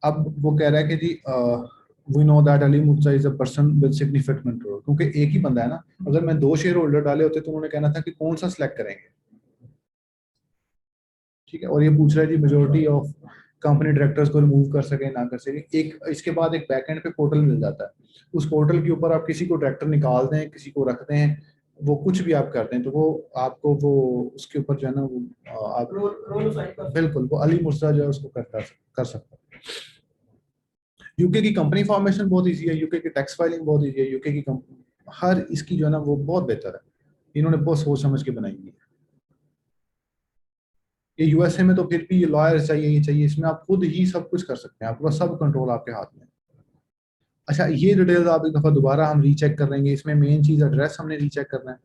अब वो कह रहा है कि जी we know that Ali Murtaza is a person with significant role, क्योंकि एक ही बंदा है ना। अगर मैं 2 शेयर होल्डर डाले होते तो उन्होंने कहना था कि कौन सा सिलेक्ट करेंगे, ठीक है। और ये पूछ रहा है जी मेजोरिटी ऑफ कंपनी डायरेक्टर्स को रिमूव कर सके ना कर सके। एक इसके बाद एक बैकएंड पे पोर्टल मिल जाता है, उस पोर्टल के ऊपर आप किसी को डायरेक्टर निकाल दें, किसी को रखते हैं, वो कुछ भी आप करते हैं तो वो आपको वो उसके ऊपर जो है ना वो आप बिल्कुल वो अली मुर्तजा जो है उसको कर सकता है। यूके की कंपनी फॉर्मेशन बहुत इजी है, यूके की टैक्स फाइलिंग बहुत इजी है, यूके की हर इसकी जो है ना वो बहुत बेहतर है, इन्होंने बहुत सोच समझ के बनाई है। ये यूएसए में तो फिर भी ये लॉयर चाहिए, ये चाहिए, इसमें आप खुद ही सब कुछ कर सकते हैं, आपके पास सब कंट्रोल आपके हाथ में। अच्छा, ये डिटेल्स आप एक दफा दोबारा हम रीचेक कर लेंगे। इसमें मेन चीज एड्रेस हमने रीचेक करना है।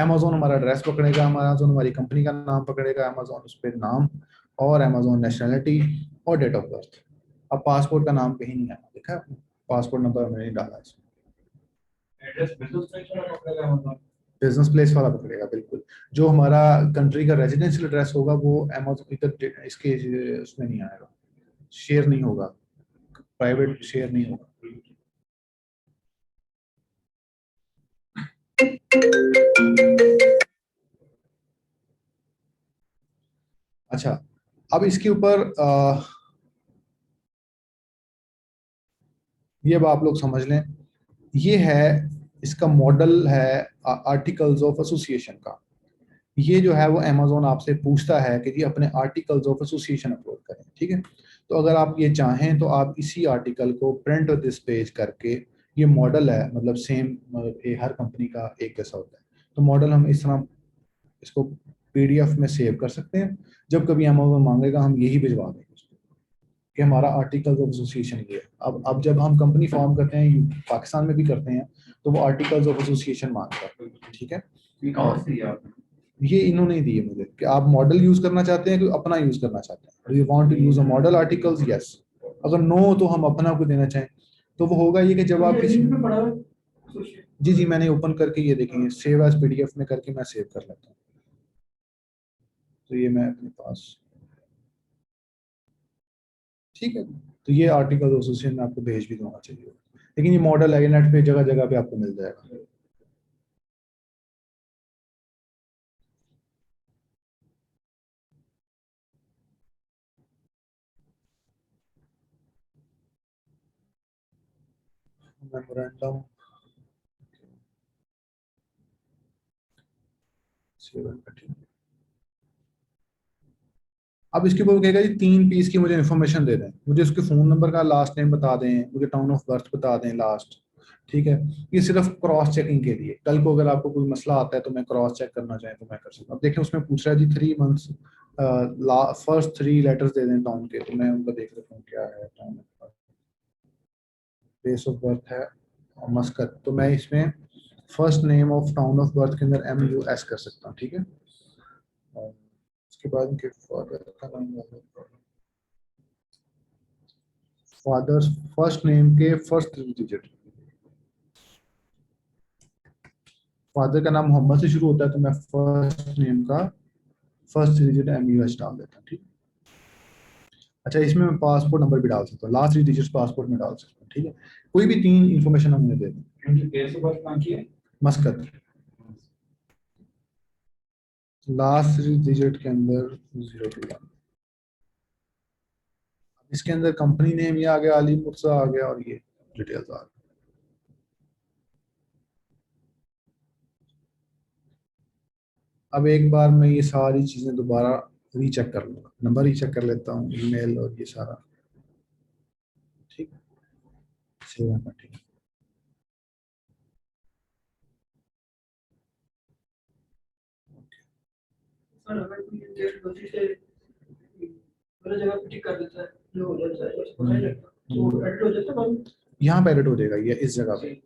अमेजोन हमारा एड्रेस पकड़ेगा, अमेजोन हमारी कंपनी का नाम पकड़ेगा, अमेजोन उस पर नाम और अमेजोन नेशनैलिटी और डेट ऑफ बर्थ। अब पासपोर्ट का नाम कहीं नहीं आया, देखा आपने, पासपोर्ट नंबर हमने नहीं डाला इसमें। एड्रेस बिल्कुल सही पकड़ेगा मतलब। बिजनेस प्लेस वाला पकड़ेगा बिल्कुल। जो हमारा कंट्री का रेजिडेंशियल एड्रेस होगा वो अमेजोन इधर इसके उसमें नहीं आएगा, शेयर नहीं होगा, प्राइवेट शेयर नहीं होगा। अच्छा, अब इसके ऊपर ये अब आप लोग समझ लें, ये है इसका मॉडल है आर्टिकल्स ऑफ एसोसिएशन का। ये जो है वो अमेजोन आपसे पूछता है कि जी अपने आर्टिकल्स ऑफ एसोसिएशन अपलोड करें, ठीक है। तो अगर आप ये चाहें तो आप इसी आर्टिकल को प्रिंट दिस पेज करके, ये मॉडल है मतलब सेम, मतलब ये हर कंपनी का एक जैसा होता है, तो मॉडल हम इस तरह इसको PDF में सेव कर सकते हैं। जब कभी अमेज़न मांगेगा हम यही भिजवा देंगे उसको कि हमारा आर्टिकल्स ऑफ एसोसिएशन ये है। अब जब हम कंपनी फॉर्म करते हैं, पाकिस्तान में भी करते हैं, तो वो आर्टिकल्स ऑफ एसोसिएशन मांगता है, ठीक है। ये कहाँ से दिया आपने? ये इन्होंने ही दिए मुझे कि आप मॉडल यूज करना चाहते हैं कि अपना यूज करना चाहते हैं। You want to use a model articles, yes. अगर नो तो हम अपना को देना चाहें तो वो होगा ये कि जब आप किसी, जी जी मैंने ओपन करके ये देखेंगे, सेव एज PDF में करके मैं सेव कर लेता हूँ। तो ये मैं अपने पास, ठीक है। तो ये आर्टिकल एसोसिएशन में आपको भेज भी दूंगा चाहिए, लेकिन ये मॉडल है, नेट पे जगह जगह पे आपको मिल जाएगा। मेमोरेंडम, अब इसके ऊपर कहेगा जी 3 पीस की मुझे इन्फॉर्मेशन दे दें, मुझे उसके फोन नंबर का लास्ट नेम बता दें, मुझे टाउन ऑफ बर्थ बता दें लास्ट, ठीक है। ये सिर्फ क्रॉस चेकिंग के लिए, कल को अगर आपको कोई मसला आता है तो मैं क्रॉस चेक करना चाहें तो मैं कर सकता हूँ। अब देखिए उसमें पूछ रहा है जी 3 मंथ्स, फर्स्ट 3 लेटर्स दे दें टाउन के, तो मैं उनका देख लेता हूँ क्या है। टाउन प्लेस ऑफ बर्थ है मस्कत, तो मैं इसमें first name of town of birth के अंदर MUS कर सकता हूँ, ठीक है। और उसके बाद उनके फादर का नाम, फादर्स फर्स्ट नेम के फर्स्ट 3 डिजिट, फादर का नाम मोहम्मद से शुरू होता है तो मैं फर्स्ट नेम का फर्स्ट 3 डिजिट MUS डाल देता हूँ, ठीक। अच्छा इसमें मैं पासपोर्ट नंबर भी डाल सकता हूँ, लास्ट 3 डिजिट्स पासपोर्ट में डाल सकता हूँ, ठीक है। कोई भी 3 इंफॉर्मेशन हमने दे दी। क्योंकि प्लेस ऑफ बर्थ कहाँ की है? मस्कत, लास्ट 3 डिजिट के अंदर 021, इसके अंदर कंपनी नेम ये आ गया, अली मुर्सा आ गया, और ये डिटेल्स आ गई। अब एक बार मैं ये सारी चीजें दोबारा रीचेक कर लूंगा, नंबर रीचेक कर लेता हूँ, ईमेल और ये सारा, ठीक। Save and continue. सर अगर कोई डेट गलती से गलत जगह पे टिक कर देता है, जो हो जाता है उसको नहीं लगता, तो एडिट हो जाता है बाद में। यहाँ पे एडिट हो जाएगा, ये इस जगह पे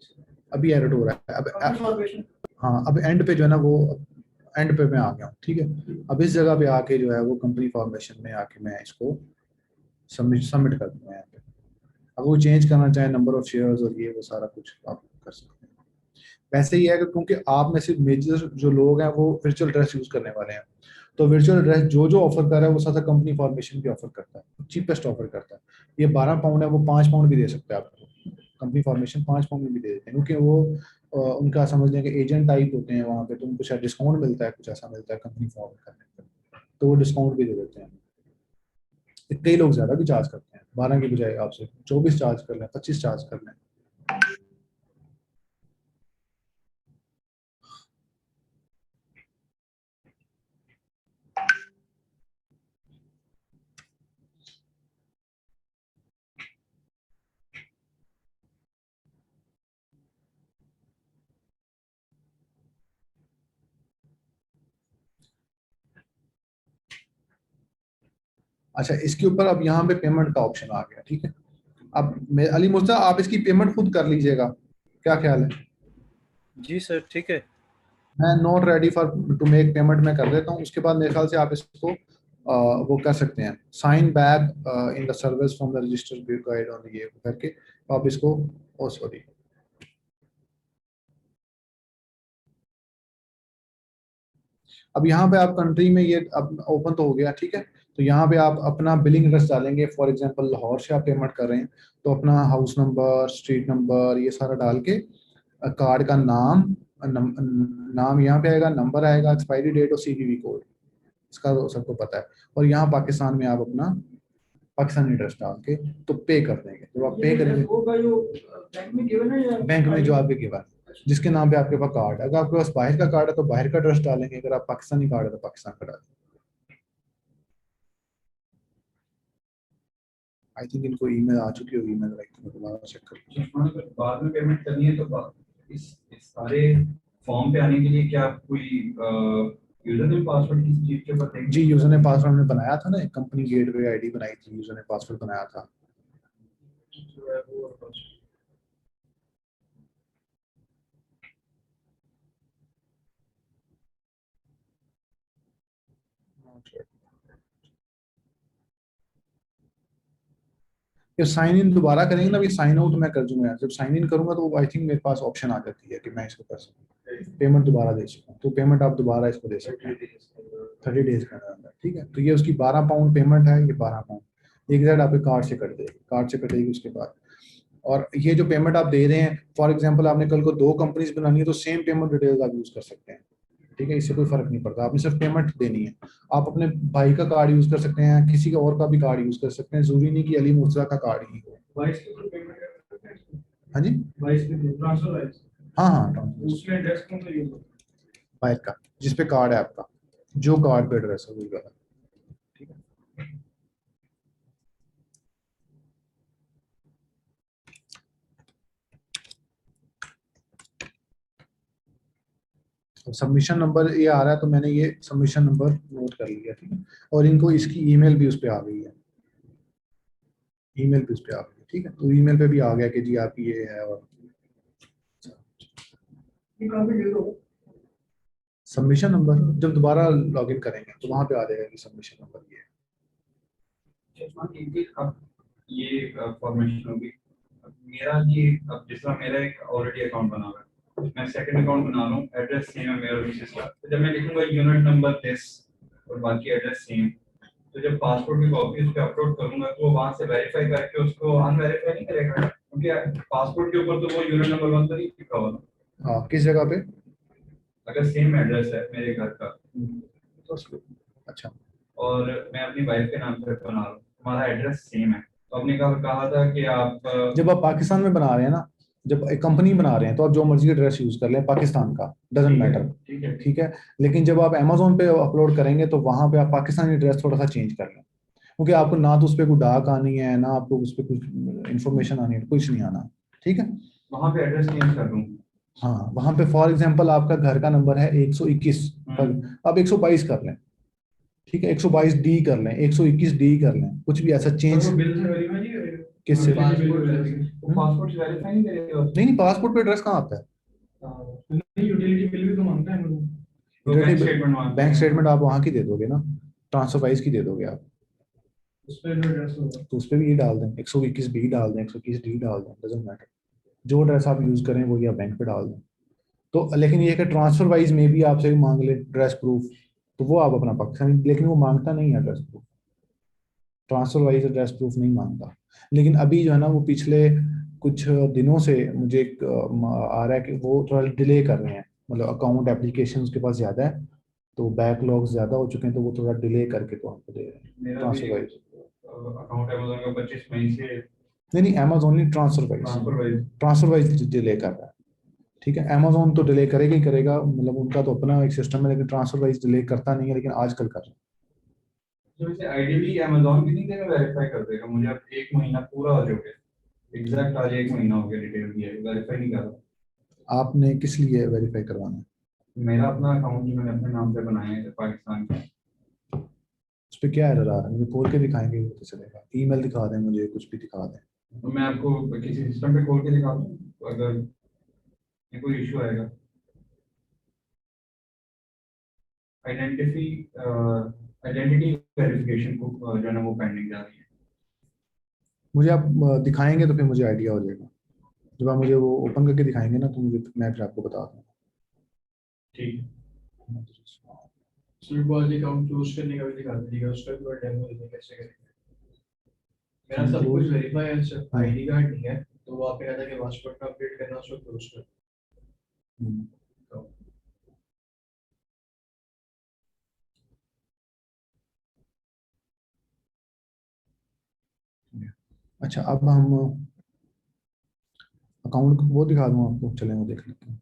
अभी एडिट हो रहा है। अब कंफर्मेशन हाँ, अब एंड पे जो है ना, वो एंड पे मैं आ गया हूँ, ठीक है। अब इस जगह पे आके जो है वो कंपनी फॉर्मेशन में आके मैं इसको सबमिट कर दूंगा यहाँ पे। अब वो चेंज करना चाहे नंबर ऑफ शेयर्स और ये वो सारा कुछ आप कर सकते हैं। वैसे ही है कि क्योंकि आप में से मेजर जो लोग हैं वो वर्चुअल ड्रेस यूज करने वाले हैं, तो वर्चुअल ड्रेस जो जो ऑफर कर रहा है वो साथ कंपनी फॉर्मेशन भी ऑफर करता है, चीपेस्ट ऑफर करता है। ये 12 पाउंड है, वो 5 पाउंड भी दे सकता है आपको, कंपनी फॉर्मेशन 5 पाउंड में भी दे देते हैं, क्योंकि वो उनका समझ लें कि एजेंट टाइप होते हैं वहाँ पे, तो उनको शायद डिस्काउंट मिलता है, कुछ ऐसा मिलता है कंपनी फॉर्म करने पर, तो वो डिस्काउंट भी दे देते हैं। कई लोग ज्यादा भी चार्ज करते हैं, 12 की बजाय आपसे 24 चार्ज कर लें, 25 चार्ज कर लें। अच्छा इसके ऊपर अब यहाँ पे पेमेंट का ऑप्शन आ गया, ठीक है। अब मैं अली मुर्तजा, आप इसकी पेमेंट खुद कर लीजिएगा, क्या ख्याल है? जी सर ठीक है। मैं not ready for to make payment मैं कर देता हूँ, उसके बाद मेरे ख्याल से आप इसको वो कर सकते हैं, sign back in the service from the registered guide on ये करके, तो आप इसको, ओ सॉरी, अब यहाँ पे आप कंट्री में ये अब ओपन तो हो गया, ठीक है। तो यहाँ पे आप अपना बिलिंग एड्रेस डालेंगे, फॉर एग्जांपल लाहौर से आप पेमेंट कर रहे हैं तो अपना हाउस नंबर, स्ट्रीट नंबर, ये सारा डाल के कार्ड का नाम यहाँ पे आएगा, नंबर आएगा, एक्सपायरी डेट और CVV कोड, इसका तो सबको पता है। और यहाँ पाकिस्तान में आप अपना पाकिस्तानी एड्रेस डाल के तो पे कर देंगे, जब आप पे करेंगे वो का जो बैंक में गिवन है या बैंक में जो आपके गिवन जिसके नाम पे आपके पास कार्ड है, अगर आपके पास बाहर का कार्ड है तो बाहर का एड्रेस डालेंगे, अगर आप पाकिस्तानी कार्ड है तो पाकिस्तान का डालेंगे। आई थिंक इनको ईमेल आ चुकी होगी, मैं दोबारा चेक करूँ। अगर बाद में पेमेंट करनी है तो इस सारे फॉर्म पे आने के लिए क्या कोई यूजर ने पासवर्ड किस चीज के ऊपर देंगे? जी, यूजर ने पासवर्ड हमने बनाया था ना, एक कंपनी गेटवे आईडी बनाई थी, यूजर ने पासवर्ड बनाया था। जो है वो और पासवर्ड। ये साइन इन दोबारा करेंगे ना, अभी साइन आउट मैं कर दूंगा यार, जब साइन इन करूंगा तो आई थिंक मेरे पास ऑप्शन आ जाती है कि मैं इसको कर सकूँ, पेमेंट दोबारा दे सकूँ, तो पेमेंट आप दोबारा इसको दे सकते हैं 30 डेज के अंदर, ठीक है। तो ये उसकी 12 पाउंड पेमेंट है, ये 12 पाउंड एक आपके कार्ड से कट देगी, कार्ड से कटेगी उसके बाद। और ये जो पेमेंट आप दे रहे हैं, फॉर एग्जांपल आपने कल को 2 कंपनीज बनानी है तो सेम पेमेंट डिटेल्स आप यूज कर सकते हैं, ठीक है, इससे कोई फर्क नहीं पड़ता, आपने सिर्फ पेमेंट देनी है। आप अपने भाई का कार्ड यूज कर सकते हैं, किसी का और का भी कार्ड यूज कर सकते हैं, जरूरी नहीं कि अली मुर्तजा का कार्ड ही हो। वाइस के थ्रू पेमेंट कर सकते हैं इसको? हाँ जी, वाइस के थ्रू ट्रांसफर वाइस, हाँ हाँ, ट्रांसफर उसमें एड्रेस कौन सा यूज होता बाहर का जिस पे कार्ड है आपका, जो कार्ड पे एड्रेस है वही वाला, ठीक है। सबमिशन नंबर ये आ रहा है, तो मैंने ये सबमिशन नंबर नोट कर लिया, ठीक है। और इनको इसकी ईमेल भी उस पे आ गई है, ईमेल भी उस पे आ गई है, ठीक है। तो ईमेल पे भी आ गया कि जी आपकी ये है। और है? ये कहाँ पे यूज होगा? सबमिशन नंबर जब दोबारा लॉगिन करेंगे तो वहां पे आ जाएगा कि सबमिशन नंबर ये है। अब ये फॉर्मेशन होगी। अब मेरा ये, अब जिस तरह मेरा एक ऑलरेडी अकाउंट बना हुआ है, मैं सेकंड अकाउंट बना रहा हूँ, एड्रेस सेम है मेरा और मिसेस का, तो जब मैं लिखूंगा यूनिट नंबर दिस और बाकी एड्रेस सेम, तो जब पासपोर्ट की कॉपी उस पर अपलोड करूंगा तो वहां से वेरीफाई करके उसको अनवेरीफाई नहीं करेगा, क्योंकि पासपोर्ट के ऊपर तो वो यूनिट नंबर 1 तो नहीं लिखा हुआ था। हाँ, किस जगह पे? अगर सेम एड्रेस है मेरे घर का, तो अच्छा, और मैं अपनी वाइफ के नाम पे बना रहा हूँ, हमारा एड्रेस सेम है, तो आपने कहा था कि आप जब आप पाकिस्तान में बना रहे हैं ना, जब एक कंपनी बना रहे हैं तो आप जो मर्जी एड्रेस यूज कर लें पाकिस्तान का, डजेंट मैटर, ठीक है, ठीक है। लेकिन जब आप अमेजोन पे अपलोड करेंगे तो वहां पे आप पाकिस्तानी एड्रेस थोड़ा सा चेंज कर लें, क्योंकि आपको ना तो उस पर कोई डाक आनी है, ना आपको उस पर कुछ इन्फॉर्मेशन आनी है, कुछ नहीं आना, ठीक है। वहां पे एड्रेस चेंज कर दूँ? हाँ, वहां पे फॉर एग्जांपल आपका घर का नंबर है 121, आप 122 कर लें, ठीक है, 122 डी कर लें, 121 डी कर लें, कुछ भी ऐसा चेंज। बिल से वेरीफाई नहीं करेगा? किससे? Passport verification. पासपोर्ट से वेरीफाई नहीं करेगा? नहीं, पासपोर्ट पे एड्रेस कहाँ आता है? नहीं, यूटिलिटी बिल भी तो मांगता है मुझे। तो बैंक स्टेटमेंट मांगते बैंक हैं। स्टेटमेंट आप वहाँ की दे दोगे ना, ट्रांसफर वाइज की दे दोगे आप, उस पे जो एड्रेस होगा तो उस पर भी ये डाल दें, 121 बी डाल दें, 121 डी डाल दें, डजेंट मैटर, जो एड्रेस आप यूज करें वो या बैंक पे डाल दें। तो लेकिन ये है कि ट्रांसफर वाइज में भी आपसे मांग ले एड्रेस प्रूफ, तो वो आप अपना पाकिस्तानी, लेकिन वो मांगता नहीं है address proof, transfer wise address proof नहीं मांगता। लेकिन अभी जो है ना, वो पिछले कुछ दिनों से मुझे एक आ रहा है कि वो थोड़ा डिले कर रहे हैं, मतलब अकाउंट एप्लीकेशन के पास ज़्यादा है, तो बैकलॉग ज़्यादा हो चुके हैं, तो वो थोड़ा डिले करके तो हमको दे रहे हैं मेरा भी ट्रांसफर वाइज। अकाउंट अमेज़न का 25 मई से नहीं, अमेजोन नहीं, transfer wise. Transfer wise delay कर रहा है, ठीक है। अमेजोन तो डिले करेगा ही करेगा, मतलब उनका तो अपना एक सिस्टम है, लेकिन ट्रांसफर वाइज डिले करता नहीं है, लेकिन आजकल कर रहा है। तो इसे आइडियली अमेज़न भी नहीं देगा, वेरीफाई कर देगा। मुझे अब 1 महीना पूरा हो चुका है, एग्जैक्ट आज 1 महीना हो गया डिटेल दिए, वेरीफाई नहीं कर रहा। आपने किस लिए वेरीफाई करवाना है? मेरा अपना अकाउंट जो मैंने अपने नाम पे बनाया है पाकिस्तान का, उस पर क्या एरर आ रहा है? मुझे खोल के दिखाएंगे वो तो चलेगा, ईमेल दिखा दें मुझे, कुछ भी दिखा दें। तो मैं आपको किसी सिस्टम पे खोल के दिखा दूँ अगर ये कोई इशू आएगा। आइडेंटिटी आइडेंटिटी वेरिफिकेशन को जो है ना वो पेंडिंग जा रही है। मुझे आप दिखाएंगे तो फिर मुझे आइडिया हो जाएगा, जब आप मुझे वो ओपन करके दिखाएंगे ना तो मुझे, मैं फिर आपको बता दूंगा। ठीक है। स्विफ्ट वाले अकाउंट क्लोज करने का भी दिखा दीजिएगा, उसका भी डेमो देंगे कैसे करेंगे। मेरा सब कुछ वेरीफाई है, सिर्फ आईडी कार्ड नहीं है, तो वो आपने कहा था कि पासपोर्ट का अपडेट करना, उसको क्लोज कर। अच्छा, अब हम अकाउंट वो दिखा दूँ आपको, चलें वो देख लेते हैं।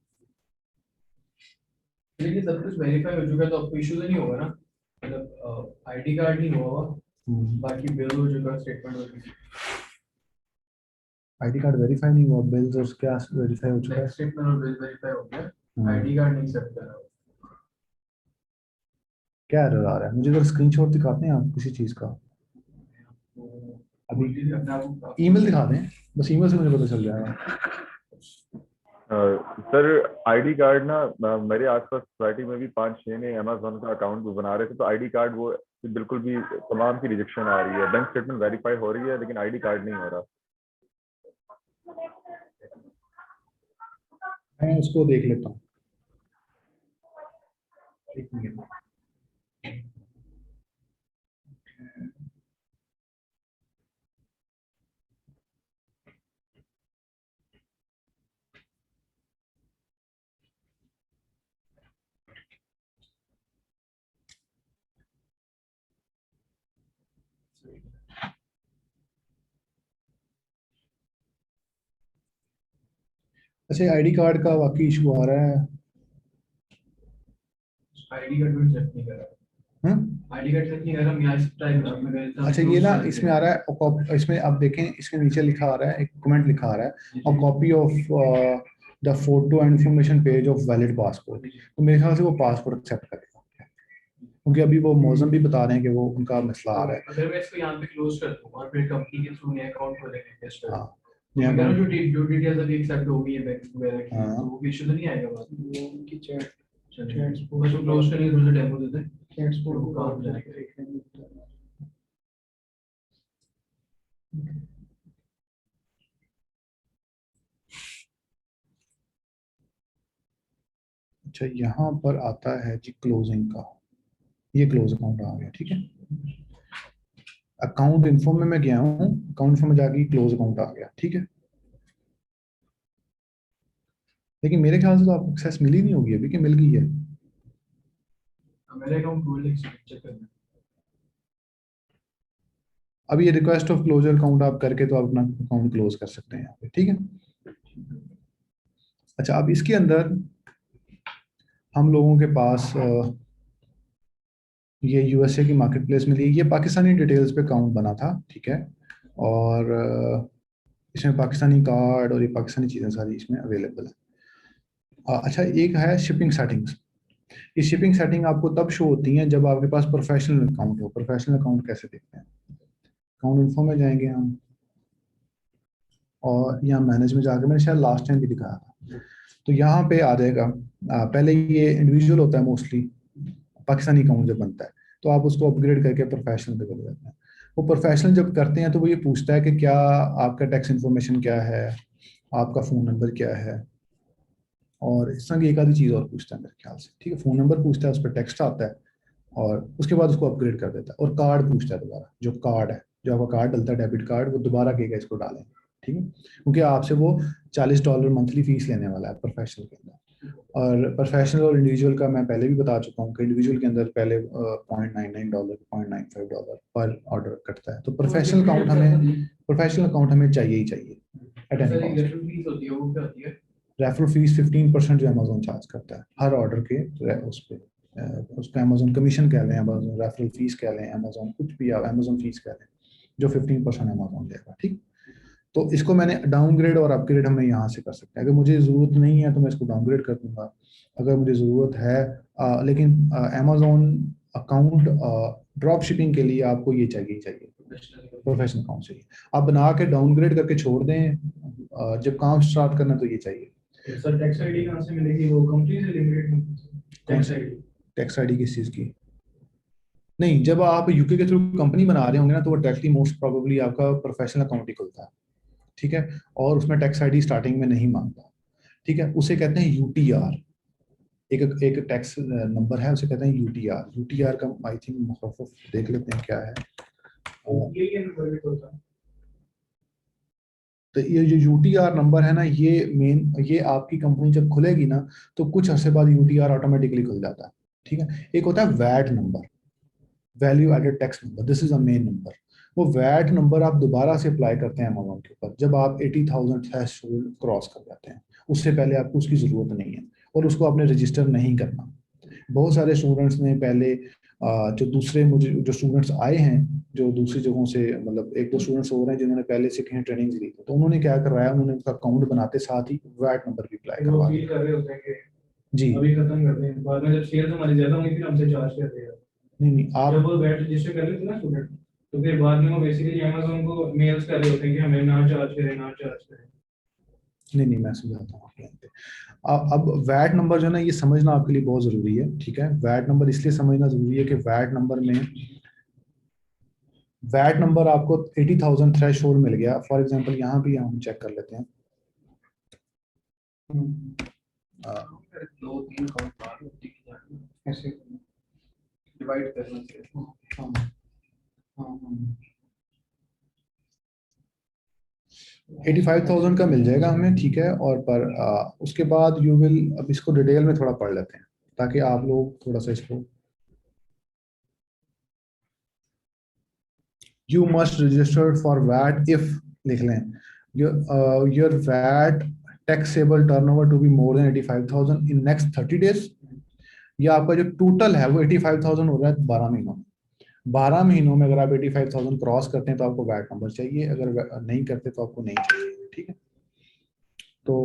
लेकिन सब कुछ वेरीफाई हो चुका है तो आपको इशू तो नहीं होगा ना, मतलब आईडी कार्ड नहीं हुआ, बाकी बिल हो चुका, स्टेटमेंट हो चुकी, आईडी कार्ड वेरीफाई नहीं हुआ, बिल्स और क्या वेरीफाई हो चुका है? स्टेटमेंट और बिल वेरीफाई हो गया, आईडी कार्ड नहीं एक्सेप्ट कर रहा। क्या एरर आ रहा है? मुझे अगर स्क्रीनशॉट दिखाते हैं आप किसी चीज़ का, अभी ईमेल दिखा दें, बस ईमेल से मुझे पता चल जाएगा। सर आईडी कार्ड ना मेरे आसपास सोसाइटी में भी 5-6 ने अमेजोन का अकाउंट भी बना रहे थे, तो आईडी कार्ड वो बिल्कुल भी तमाम की रिजेक्शन आ रही है। बैंक स्टेटमेंट वेरीफाई हो रही है लेकिन आईडी कार्ड नहीं हो रहा। मैं उसको देख लेता हूँ, एक मिनट। अच्छा, आईडी कार्ड का वाकई इशू आ रहा है। आईडी कार्ड भी सेट नहीं कर रहा। आईडी कार्ड सेट नहीं कर रहा, मैं आज ट्राई कर रहा हूं। अच्छा, ये ना इसमें आ रहा है, इसमें आप देखें, इसके नीचे लिखा आ रहा है, एक कमेंट लिखा आ रहा है, a copy of the photo and information page of valid passport. तो मेरे ख्याल से वो पासपोर्ट एक्सेप्ट करेगा, क्योंकि अभी वो मौजम भी बता रहे हैं कि वो उनका मसला आ रहा है। अगर मैं इसको यहाँ पे क्लोज कर दूं और फिर कंपनी के थ्रू नया अकाउंट खोलेंगे टेस्ट कर, हाँ, मैं कह रहा हूं जो डिटेल्स अभी एक्सेप्ट हो गई है बैंक वगैरह की, हाँ। तो वो इशू तो नहीं आएगा बाद में। वो उनकी चैट बस वो क्लोज करने के थोड़ा डेमो देते हैं, चैट स्पोर्ट को काम जाएगा। अच्छा, यहाँ पर आता है जी क्लोजिंग का, ये क्लोज अकाउंट आ गया, ठीक है। अकाउंट इन्फो में मैं गया हूँ, अकाउंट इन्फो में जाके क्लोज अकाउंट आ गया, ठीक है। लेकिन मेरे ख्याल से तो आपको एक्सेस मिली नहीं होगी अभी, कि मिल गई है? मेरे अकाउंट खोल चेक करना। अभी ये रिक्वेस्ट ऑफ क्लोजर अकाउंट आप करके तो आप अपना अकाउंट क्लोज कर सकते हैं यहाँ पे, ठीक है। अच्छा, अब इसके अंदर हम लोगों के पास ये यूएसए की मार्केट प्लेस मिली, ये पाकिस्तानी डिटेल्स पे अकाउंट बना था, ठीक है। और इसमें पाकिस्तानी कार्ड और ये पाकिस्तानी चीज़ें सारी इसमें अवेलेबल है। अच्छा, एक है शिपिंग सेटिंग्स। ये शिपिंग सेटिंग आपको तब शो होती हैं जब आपके पास प्रोफेशनल अकाउंट हो। प्रोफेशनल अकाउंट कैसे देखते हैं? अकाउंट इन्फो में जाएंगे हम, और यहाँ मैनेज में जाकर, मैंने शायद लास्ट टाइम भी दिखाया था, तो यहाँ पे आ जाएगा। पहले ये इंडिविजुअल होता है मोस्टली, पाकिस्तानी अकाउंट जब बनता है तो आप उसको अपग्रेड करके प्रोफेशनल पे कर देते हैं। वो प्रोफेशनल जब करते हैं तो वो ये पूछता है कि क्या आपका टैक्स इन्फॉर्मेशन क्या है, आपका फ़ोन नंबर क्या है, और इस तरह की एक आधी चीज़ और पूछता है मेरे ख्याल से, ठीक है। फ़ोन नंबर पूछता है, उस पर टेक्स्ट आता है, और उसके बाद उसको अपग्रेड कर देता है। और कार्ड पूछता है दोबारा, जो कार्ड है, जो आपका कार्ड डलता है डेबिट कार्ड, वो दोबारा कहेगा इसको डालें, ठीक है, क्योंकि आपसे वो $40 मंथली फीस लेने वाला है प्रोफेशनल के अंदर। और प्रोफेशनल और इंडिविजुअल का मैं पहले भी बता चुका हूँ कि इंडिविजुअल के अंदर पहले $0.99 $0.95 पर ऑर्डर कटता है। तो प्रोफेशनल अकाउंट हमें चाहिए ही चाहिए at any cost. Referral fees 15% जो अमेजोन चार्ज करता है हर ऑर्डर के उस पर, उसको अमेजोन कमीशन कह लें, अमेजोन रेफरल फीस कह लें, अमेजोन कुछ भी आप अमेजोन फीस कह लें, जो 15% अमेजोन देगा, ठीक। तो इसको मैंने डाउनग्रेड और अपग्रेड हमें यहाँ से कर सकते हैं। अगर मुझे ज़रूरत नहीं है तो मैं इसको डाउनग्रेड कर दूंगा, अगर मुझे ज़रूरत है लेकिन अमेजोन अकाउंट ड्रॉप शिपिंग के लिए आपको ये चाहिए ही चाहिए, प्रोफेशनल अकाउंट चाहिए। आप बना के डाउनग्रेड करके छोड़ दें, जब काम स्टार्ट करना तो ये चाहिए। सर टैक्स आईडी कहाँ से मिलेगी? वो कंपनी से limited tax ID? Tax ID किस चीज़ की? नहीं, जब आप यूके के थ्रू कंपनी बना रहे होंगे ना, तो वो डायरेक्टली मोस्ट प्रोबेबली आपका प्रोफेशनल अकाउंट ही खुलता है, ठीक है, और उसमें टैक्स आईडी स्टार्टिंग में नहीं मांगता, ठीक है। उसे कहते हैं यूटीआर, एक टैक्स नंबर है, उसे कहते हैं यूटीआर। यूटीआर का आई थिंक मुखफ़फ़ देख लेते हैं क्या है। तो ये जो यूटीआर नंबर है ना, ये आपकी कंपनी जब खुलेगी ना, तो कुछ अरसे बाद यूटीआर ऑटोमेटिकली खुल जाता है, ठीक है। एक होता है VAT number, value added tax number, this is a main number. वो वैट नंबर आप दोबारा से अप्लाई करते हैं अमेजोन के ऊपर जब आप 80,000 थ्रेशोल्ड क्रॉस कर जाते हैं। उससे पहले आपको उसकी ज़रूरत नहीं है, और उसको आपने रजिस्टर नहीं करना। बहुत सारे स्टूडेंट्स ने पहले जो स्टूडेंट्स आए हैं जो दूसरी जगहों से, मतलब 1-2 स्टूडेंट्स हो रहे हैं जिन्होंने पहले से कहीं ट्रेनिंग ली, तो उन्होंने क्या करवाया, उन्होंने उनका अकाउंट बनाते साथ ही वैट नंबर भी अप्लाई करवा दिया। कर रहे होते हैं कि जी, अभी खत्म कर दें, बाद में जब सेल्स हमारी ज्यादा होंगी फिर हमसे चार्ज कर देगा। नहीं आप जब वो वैट रजिस्टर कर लेते हैं ना स्टूडेंट, तो फिर बाद में वो बेसिकली अमेज़न को मेल्स कर रहे होते हैं कि हमें ना चार्ज करें, ना चार्ज करें। नहीं मैं समझाता हूँ आपको यहाँ पे। अब वैट नंबर जो है ना, ये समझना आपके लिए बहुत जरूरी है, ठीक है। वैट नंबर इसलिए समझना जरूरी है कि वैट नंबर आपको 80,000 थ्रेश होल्ड मिल गया फॉर एग्जाम्पल। यहाँ भी हम चेक कर लेते हैं। दो तीन अकाउंट बाहर होती है, ऐसे डिवाइड करना चाहिए। हाँ, हाँ। 85,000 का मिल जाएगा हमें, ठीक है। और पर उसके बाद यू विल, अब इसको डिटेल में थोड़ा पढ़ लेते हैं ताकि आप लोग थोड़ा सा इसको, you must register for VAT if, लिख लें, your VAT taxable turnover to be more than 85,000 in next 30 days. ये आपका जो टोटल है वो 85,000 हो रहा है 12 महीनों में। 12 महीनों में अगर आप 85,000 क्रॉस करते हैं तो आपको वैट नंबर चाहिए, अगर नहीं करते तो आपको नहीं चाहिए, ठीक है। तो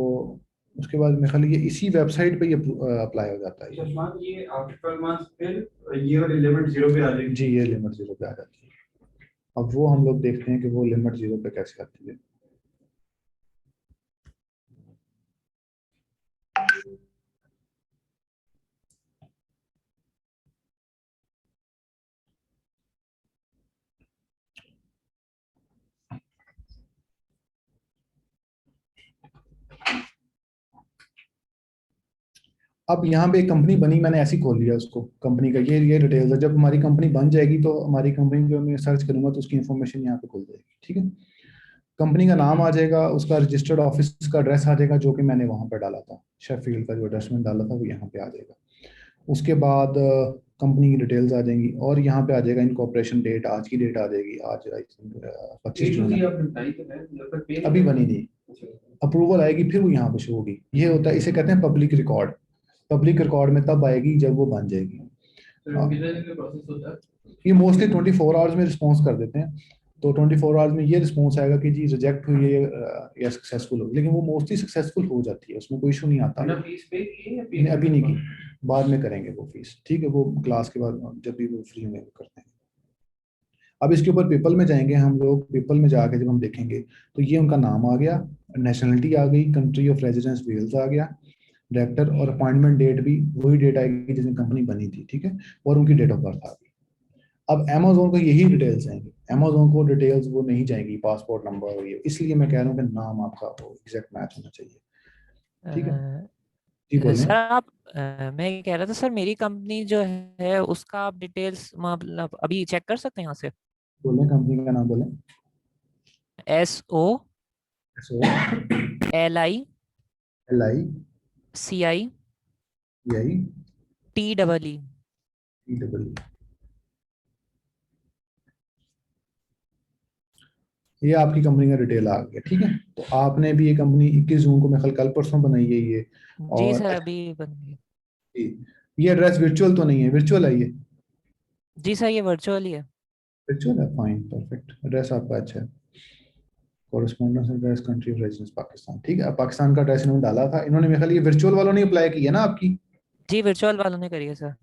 उसके बाद मेरे ख्याल ये इसी वेबसाइट पे ये अप्लाई हो जाता है। चश्मात ये आफ्टर 12 मंथ्स फिर ये वाली लिमिट 0 पे आ जाएगी। जी, ये लिमिट 0 पे आ जाती है। अब वो हम लोग देखते हैं कि वो लिमिट 0 पे कैसे आती है। अब यहाँ पे एक कंपनी बनी, मैंने ऐसी खोल लिया उसको, कंपनी का ये डिटेल्स है। जब हमारी कंपनी बन जाएगी तो हमारी कंपनी जो मैं सर्च करूंगा तो उसकी इन्फॉर्मेशन यहाँ पे खुल जाएगी, ठीक है। कंपनी का नाम आ जाएगा, उसका रजिस्टर्ड ऑफिस का एड्रेस आ जाएगा जो कि मैंने वहाँ पर डाला था, शेफील्ड का जो एड्रेस मैंने डाला था वो यहाँ पे आ जाएगा। उसके बाद कंपनी की डिटेल्स आ जाएंगी और यहाँ पे आ जाएगा इनकॉर्पोरेशन डेट, आज की डेट आ जाएगी, आज आई थिंक 25 जून है। अभी बनी नहीं, अप्रूवल आएगी फिर वो यहाँ पे शो होगी। ये होता है, इसे कहते हैं पब्लिक रिकॉर्ड। पब्लिक रिकॉर्ड में तब आएगी जब वो बन जाएगी। प्रोसेस होता है। ये मोस्टली 24 आवर्स में रिस्पॉन्स कर देते हैं। तो 24 आवर्स में ये रिस्पॉन्स आएगा कि जी रिजेक्ट हुई है या सक्सेसफुल हो, लेकिन वो मोस्टली सक्सेसफुल हो जाती है, उसमें कोई इशू नहीं आता। फीस पे की नहीं, अभी नहीं की, बाद में करेंगे वो फीस, ठीक है। वो क्लास के बाद जब भी वो फ्री होंगे वो करते हैं। अब इसके ऊपर पीपल में जाएंगे हम लोग। पीपल में जाके जब हम देखेंगे तो ये उनका नाम आ गया, नेशनलिटी आ गई, कंट्री ऑफ रेजिडेंस वेल्स आ गया, डायरेक्टर और अपॉइंटमेंट डेट भी वही डेट आएगी जिसमें कंपनी बनी थी, ठीक है। और उनकी डेट ऑफ बर्थ आ गई। अब अमेजोन को यही डिटेल्स आएंगी, अमेजोन को डिटेल्स वो नहीं जाएंगी, पासपोर्ट नंबर और ये, इसलिए मैं कह रहा हूँ कि नाम आपका वो एग्जैक्ट मैच होना चाहिए, ठीक है। जी बोलें। सर आप मैं ये कह रहा था सर, मेरी कंपनी जो है उसका आप डिटेल्स मतलब अभी चेक कर सकते हैं यहाँ से। बोलें, कंपनी का नाम बोलें। SOLI LI CI EI TEE। EEE। ये आपकी कंपनी का डिटेल आ गया, ठीक है। तो आपने भी ये कंपनी 21 जून को, मैं कल परसों बनाई है ये। जी और सर अभी बन गई। ये एड्रेस वर्चुअल तो नहीं है? वर्चुअल है ये? जी सर ये वर्चुअल ही है। वर्चुअल है, फाइन, परफेक्ट। एड्रेस आपका अच्छा है। Correspondence address, country of residence Pakistan, ठीक है। पाकिस्तान का एड्रेस इन्होंने डाला था। इन्होंने मेरे ख्याल ये वर्चुअल वालों ने अप्लाई की है ना आपकी? जी वर्चुअल वालों ने करी है सर।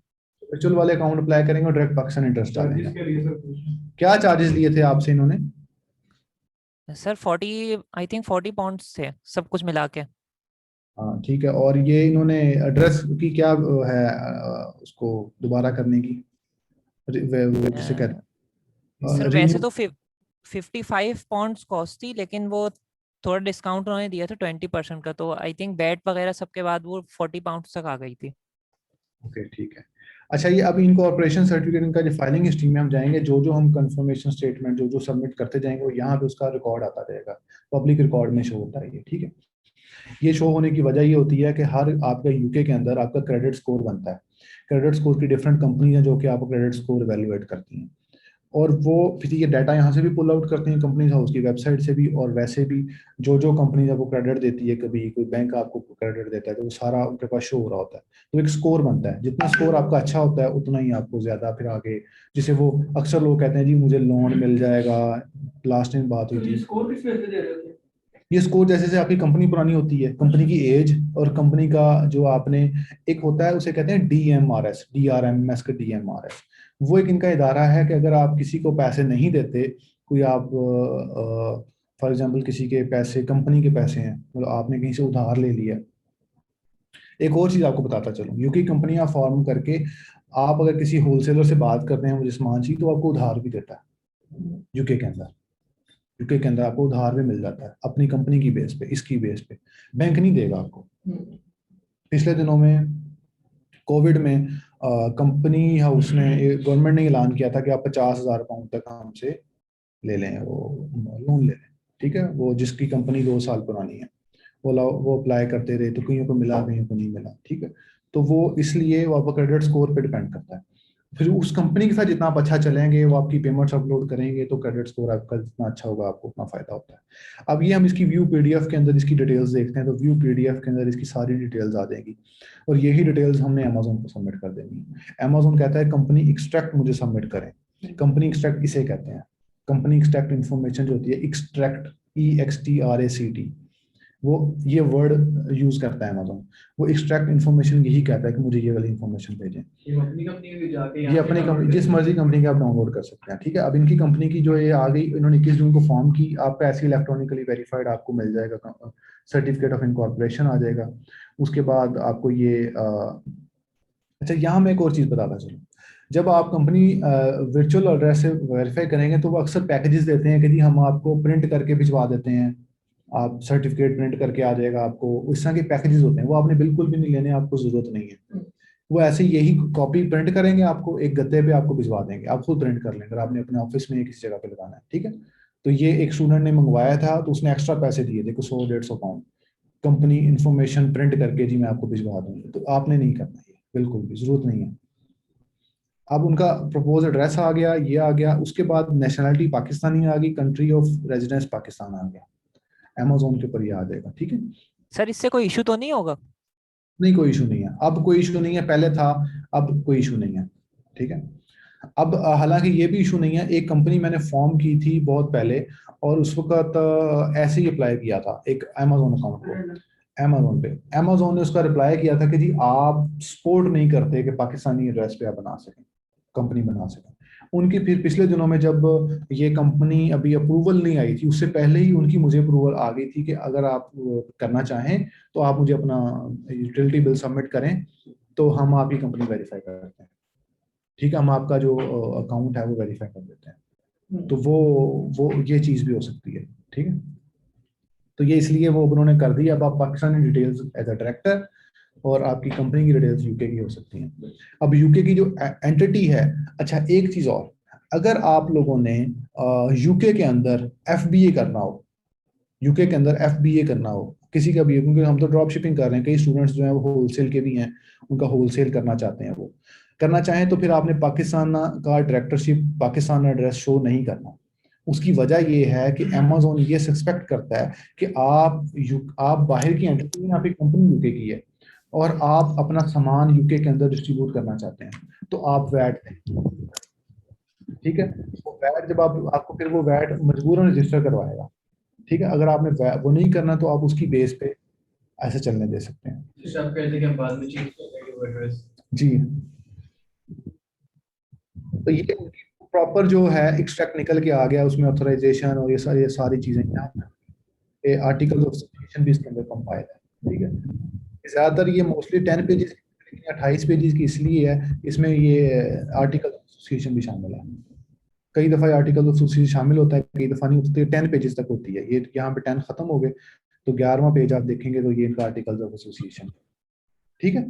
वर्चुअल वाले अकाउंट अप्लाई करेंगे और डायरेक्ट पाकिस्तान इंटरेस्ट डालेंगे। इसके लिए सर क्या चार्जेस लिए थे आपसे इन्होंने? सर 40 आई थिंक 40 पाउंड्स थे सब कुछ मिला के। हाँ ठीक है। और ये इन्होंने एड्रेस की क्या है उसको दोबारा करने की, वो जिसे कहते सर हैं वैसे रिन्यू? तो 55 पाउंड्स कॉस्ट थी, लेकिन वो थोड़ा डिस्काउंट उन्होंने दिया था 20% का, तो आई थिंक बैट वगैरह सबके बाद वो 40 पाउंड्स तक आ गई थी। ओके ठीक है। अच्छा, ये अब इनकॉर्पोरेशन सर्टिफिकेट इनका जो फाइलिंग हिस्ट्री में हम जाएंगे, जो जो हम कंफर्मेशन स्टेटमेंट जो जो सबमिट करते जाएंगे वो यहाँ पे उसका रिकॉर्ड आता रहेगा, पब्लिक रिकॉर्ड में शो होता है ये, ठीक है। ये शो होने की वजह ये होती है कि हर आपका यूके के अंदर आपका क्रेडिट स्कोर बनता है। क्रेडिट स्कोर की डिफरेंट कंपनी है जो कि आपको क्रेडिट स्कोर वैल्यूएट करती हैं, और वो फिर ये डाटा यहाँ से भी पुल आउट करती हैं कंपनीज हाउस की वेबसाइट से भी, और वैसे भी जो जो कंपनीज आपको क्रेडिट देती है, कभी कोई बैंक आपको क्रेडिट देता है तो वो सारा उनके पास शो हो रहा होता है। तो एक स्कोर बनता है, जितना स्कोर आपका अच्छा होता है उतना ही आपको ज्यादा फिर आगे, जिसे वो अक्सर लोग कहते हैं जी मुझे लोन मिल जाएगा। लास्ट टाइम बात हुई थी, स्कोर किस वजह से दे रहे थे? ये स्कोर जैसे जैसे आपकी कंपनी पुरानी होती है, कंपनी की एज और कंपनी का जो आपने, एक होता है उसे कहते हैं DMRS, DRMS का DMRS, वो एक इनका इदारा है कि अगर आप किसी को पैसे नहीं देते, कोई आप फॉर एग्जांपल किसी के पैसे, कंपनी के पैसे हैं, मतलब आपने कहीं से उधार ले लिया। एक और चीज आपको बताता चलूं, यूके कंपनियां फॉर्म करके आप अगर किसी होलसेलर से बात करते हैं मुझे सामान चाहिए, तो आपको उधार भी देता है यूके के अंदर। यूके के अंदर आपको उधार भी मिल जाता है अपनी कंपनी की बेस पे, इसकी बेस पे, बैंक नहीं देगा आपको। पिछले दिनों में कोविड में कंपनी हाउस ने, गवर्नमेंट ने ऐलान किया था कि आप 50,000 पाउंड तक हमसे ले लें, वो लोन ले लें, ठीक है। वो जिसकी कंपनी 2 साल पुरानी है, वो अप्लाई करते रहे, तो कईयों को मिला, कईयों को नहीं मिला, ठीक है। तो वो इसलिए वो आपका क्रेडिट स्कोर पे डिपेंड करता है। फिर उस कंपनी के साथ जितना आप अच्छा चलेंगे, वो आपकी पेमेंट्स अपलोड करेंगे, तो क्रेडिट स्कोर आपका जितना अच्छा होगा, आपको उतना फायदा होता है। अब ये हम इसकी व्यू PDF के अंदर इसकी डिटेल्स देखते हैं, तो व्यू PDF के अंदर इसकी सारी डिटेल्स आ जाएगी, और यही डिटेल्स हमने अमेजोन को सबमिट कर देनी है। अमेजोन कहता है कंपनी एक्सट्रैक्ट मुझे सबमिट करें। कंपनी एक्सट्रैक्ट इसे कहते हैं, कंपनी एक्सट्रैक्ट इन्फॉर्मेशन जो होती है, एक्सट्रैक्ट, EXTRACT, वो ये वर्ड यूज करता है अमेजोन। वो एक्सट्रैक्ट इन्फॉर्मेशन यही कहता है कि मुझे ये वाली इन्फॉर्मेशन भेजें। ये अपनी कंपनी में जाके ये अपनी कंपनी, जिस मर्जी कंपनी का आप डाउनलोड कर सकते हैं, ठीक है। अब इनकी कंपनी की जो ये आ गई, इन्होंने 21 जून को फॉर्म की, आपका ऐसे इलेक्ट्रॉनिकली वेरीफाइड आपको मिल जाएगा, सर्टिफिकेट ऑफ इनकॉर्पोरेशन आ जाएगा। उसके बाद आपको ये अच्छा, यहाँ मैं एक और चीज़ बताता चलूँ। जब आप कंपनी वर्चुअल एड्रेस से वेरीफाई करेंगे, तो वो अक्सर पैकेजेस देते हैं कि जी हम आपको प्रिंट करके भिजवा देते हैं, आप सर्टिफिकेट प्रिंट करके आ जाएगा आपको, इस तरह के पैकेजेस होते हैं। वो आपने बिल्कुल भी नहीं लेने, आपको जरूरत नहीं है। वो ऐसे यही कॉपी प्रिंट करेंगे, आपको एक गद्दे पे आपको भिजवा देंगे, आप खुद प्रिंट कर लेंगे अगर आपने अपने ऑफिस में किसी जगह पे लगाना है, ठीक है। तो ये एक स्टूडेंट ने मंगवाया था, तो उसने एक्स्ट्रा पैसे दिए थे, 100-150 पाउंड, कंपनी इन्फॉर्मेशन प्रिंट करके जी मैं आपको भिजवा दूंगी। तो आपने नहीं करना, ये बिल्कुल भी जरूरत नहीं है। अब उनका प्रपोज एड्रेस आ गया, ये आ गया, उसके बाद नेशनलिटी पाकिस्तानी आ गई, कंट्री ऑफ रेजिडेंस पाकिस्तान आ गया, अमेजोन के ऊपर ये आ जाएगा, ठीक है। सर इससे कोई इशू तो नहीं होगा? नहीं, कोई इशू नहीं है, अब कोई इशू नहीं है, पहले था, अब कोई इशू नहीं है, ठीक है। अब हालांकि ये भी इशू नहीं है, एक कंपनी मैंने फॉर्म की थी बहुत पहले, और उस वक्त ऐसे ही अप्लाई किया था एक अमेजोन अकाउंट को, अमेजोन पे। अमेजोन ने उसका रिप्लाई किया था कि जी आप सपोर्ट नहीं करते कि पाकिस्तानी एड्रेस पे आप बना सकें, कंपनी बना सकें। उनकी फिर पिछले दिनों में जब ये कंपनी अभी अप्रूवल नहीं आई थी, उससे पहले ही उनकी मुझे अप्रूवल आ गई थी कि अगर आप करना चाहें तो आप मुझे अपना यूटिलिटी बिल सबमिट करें, तो हम आपकी कंपनी वेरीफाई करते हैं, ठीक है, हम आपका जो अकाउंट है वो वेरीफाई कर देते हैं। तो वो ये चीज़ भी हो सकती है, ठीक है। तो ये इसलिए वो उन्होंने कर दी। अब आप Pakistani details as a director और आपकी कंपनी की डिटेल्स यूके की हो सकती हैं। अब यूके की जो एंटिटी है, अच्छा एक चीज़ और, अगर आप लोगों ने यूके के अंदर FBA करना हो, यूके के अंदर FBA करना हो किसी का भी, क्योंकि हम तो ड्रॉप शिपिंग कर रहे हैं, कई स्टूडेंट्स जो हैं वो होलसेल के भी हैं, उनका होलसेल करना चाहते हैं, वो करना चाहें तो फिर आपने पाकिस्तान का डायरेक्टरशिप, पाकिस्तान एड्रेस शो नहीं करना। उसकी वजह ये है कि अमेजोन ये सस्पेक्ट करता है कि आप बाहर की एंटिटी हैं, आपकी कंपनी यूके की है और आप अपना सामान यूके के अंदर डिस्ट्रीब्यूट करना चाहते हैं, तो आप वैट दें, ठीक है। वो वैट जब आपको फिर वो वैट मजबूरन रजिस्टर करवाएगा, ठीक है। अगर आपने वो नहीं करना तो आप उसकी बेस पे ऐसे चलने दे सकते हैं। जैसे आप कहते हैं कि हम बाद में चेंज कर देंगे वो एड्रेस। जी, तो ये प्रॉपर जो है एक्सट्रैक्ट निकल के आ गया, उसमें ऑथराइजेशन और ये सारी चीजें, ये आर्टिकल ऑफ एसोसिएशन भी इसके अंदर कंपाइल है, ठीक है। ज्यादातर ये मोस्टली 10 पेजेस, 28 पेजेस की इसलिए है, इसमें ये आर्टिकल ऑफ एसोसिएशन भी शामिल है। कई दफा आर्टिकल ऑफ एसोसिएशन शामिल होता है, कई दफा नहीं होती, 10 पेजेस तक होती है। ये यहाँ पे 10 खत्म हो गए, तो 11वां पेज आप देखेंगे तो ये इनका आर्टिकल ऑफ एसोसिएशन, ठीक है।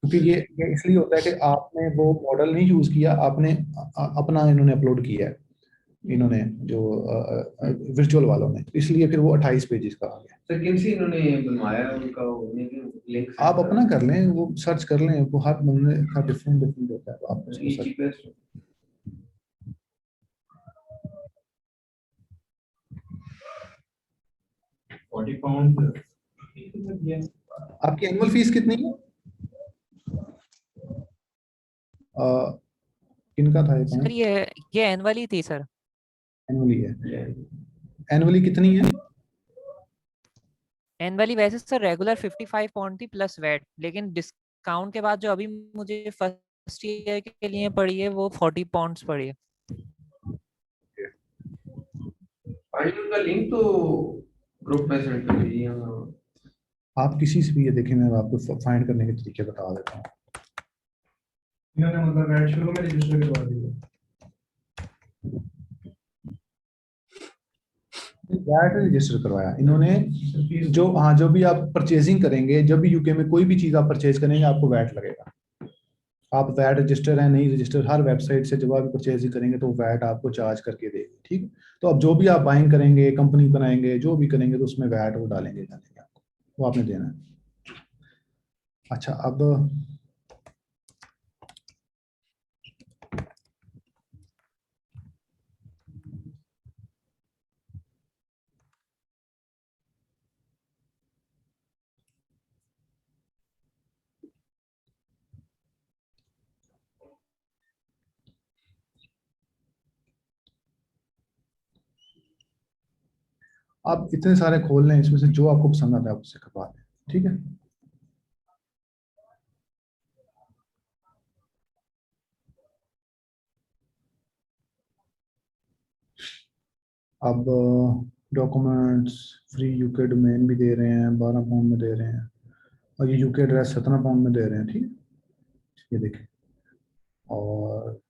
क्योंकि ये इसलिए होता है कि आपने वो मॉडल नहीं यूज किया, आपने अपना इन्होंने अपलोड किया है, इन्होंने जो वर्चुअल वालों ने, इसलिए फिर वो 28 पेजेस का आ गया। सर किनसे इन्होंने बनवाया उनका लिंक? आप अपना कर लें, वो सर्च कर लें, वो हर बंदे का डिफरेंट डिफरेंट होता है, आप उसको सर्च। Cheapest 40 pound. आपकी एनुअल फीस कितनी है? किनका था ये सर पॉइंट? ये एनुअली थी सर। एनुअली है। एनुअली कितनी है? एनुअली वैसे सर रेगुलर 55 पाउंड थी प्लस वैट, लेकिन डिस्काउंट के बाद जो अभी मुझे फर्स्ट ईयर के लिए पड़ी है वो 40 पाउंड्स पड़ी है। फाइल का लिंक तो ग्रुप में सेंड कर दीजिए आप किसी से भी ये देखें, मैं आपको फाइंड करने के तरीके बता देता हूँ। इन्होंने मतलब ऐड शुरू में रजिस्टर करवा दिया। वैट रजिस्टर करवाया इन्होंने। जो हाँ, जो भी आप परचेजिंग करेंगे, जब भी यूके में कोई भी चीज़ आप परचेज करेंगे आपको वैट लगेगा। आप वैट रजिस्टर है नहीं रजिस्टर, हर वेबसाइट से जब आप परचेजिंग करेंगे तो वैट आपको चार्ज करके देगी, ठीक। तो अब जो भी आप बाइंग करेंगे, कंपनी बनाएंगे, जो भी करेंगे तो उसमें वैट वो डालेंगे आपको, वो आपने देना है। अच्छा, अब आप इतने सारे खोल लें, इसमें से जो आपको पसंद आता है आप उससे करवा लें, ठीक है। अब डॉक्यूमेंट्स फ्री यूके डोमेन भी दे रहे हैं, 12 पाउंड में दे रहे हैं, और ये यूके एड्रेस 17 पाउंड में दे रहे हैं, ठीक है। ये देखें, और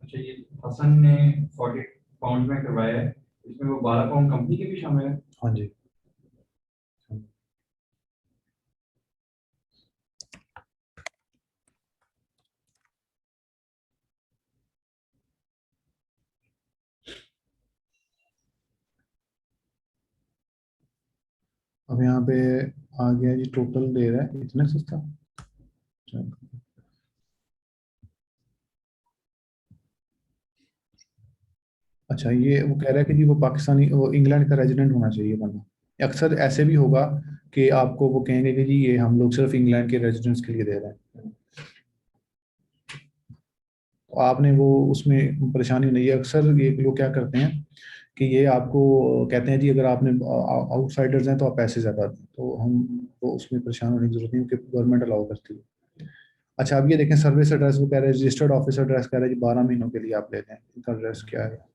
अच्छा, ये हसन ने 40 पाउंड में करवाया है, इसमें वो 12 पाउंड कंपनी के भी शामिल है। हाँ जी, अब यहाँ पे आ गया जी, टोटल दे रहा है इतना सस्ता। अच्छा, ये वो कह रहा है कि जी वो पाकिस्तानी, वो इंग्लैंड का रेजिडेंट होना चाहिए बंदा। अक्सर ऐसे भी होगा कि आपको वो कहेंगे कि जी ये हम लोग सिर्फ इंग्लैंड के रेजिडेंट्स के लिए दे रहे हैं, तो आपने वो उसमें परेशानी नहीं है। अक्सर ये लोग क्या करते हैं कि ये आपको कहते हैं जी अगर आपने आउटसाइडर्स हैं तो आप पैसे ज़्यादा दें, तो हम वो उसमें परेशान होने की जरूरत नहीं, क्योंकि गवर्नमेंट अलाउ करती है। अच्छा, अब ये देखें, सर्विस एड्रेस वो कह रहे हैं, रजिस्टर्ड ऑफिस एड्रेस कह रहे हैं जी 12 महीनों के लिए आप लेते हैं। इनका एड्रेस क्या है?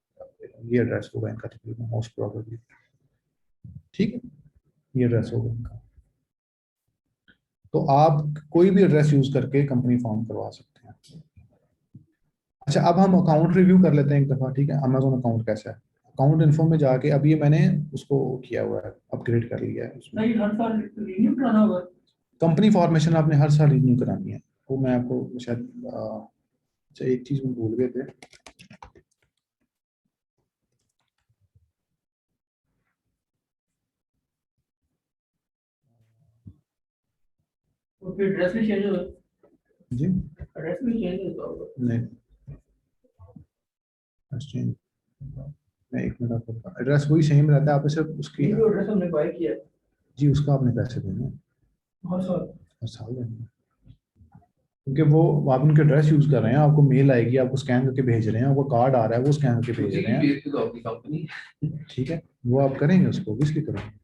ये एड्रेस होगा इनका तकरीबन, मोस्ट प्रोबेबली, ठीक है। ये एड्रेस होगा इनका। तो आप कोई भी एड्रेस यूज करके कंपनी फॉर्म करवा सकते हैं। अच्छा, अब हम अकाउंट रिव्यू कर लेते हैं एक दफा, ठीक है। अमेजोन अकाउंट कैसा है? अकाउंट इन्फो में जाके, अब ये मैंने उसको किया हुआ है, अपग्रेड कर लिया है उसमें। नहीं, हर साल रिन्यू कराना होगा। कंपनी फॉर्मेशन आपने हर साल रिन्यू करानी है, वो मैं आपको शायद अच्छा एक चीज में भूल गए थे। तो फिर एड्रेस भी चेंज होगा। जी एड्रेस भी चेंज होगा। नहीं, exchange, मैं एक मिनट आपको, एड्रेस वही सेम रहता है, आप सिर्फ उसकी, ये जो एड्रेस हमने बाय किया है जी उसका आपने पैसे देने हैं, हर साल। हर साल देने हैं। क्योंकि वो आप उनके एड्रेस यूज कर रहे हैं, आपको मेल आएगी, आपको स्कैन करके भेज रहे हैं, आपको कार्ड आ रहा है वो स्कैन करके भेज रहे हैं, कंपनी। ठीक है। वो आप करेंगे उसको, किसकी करेंगे।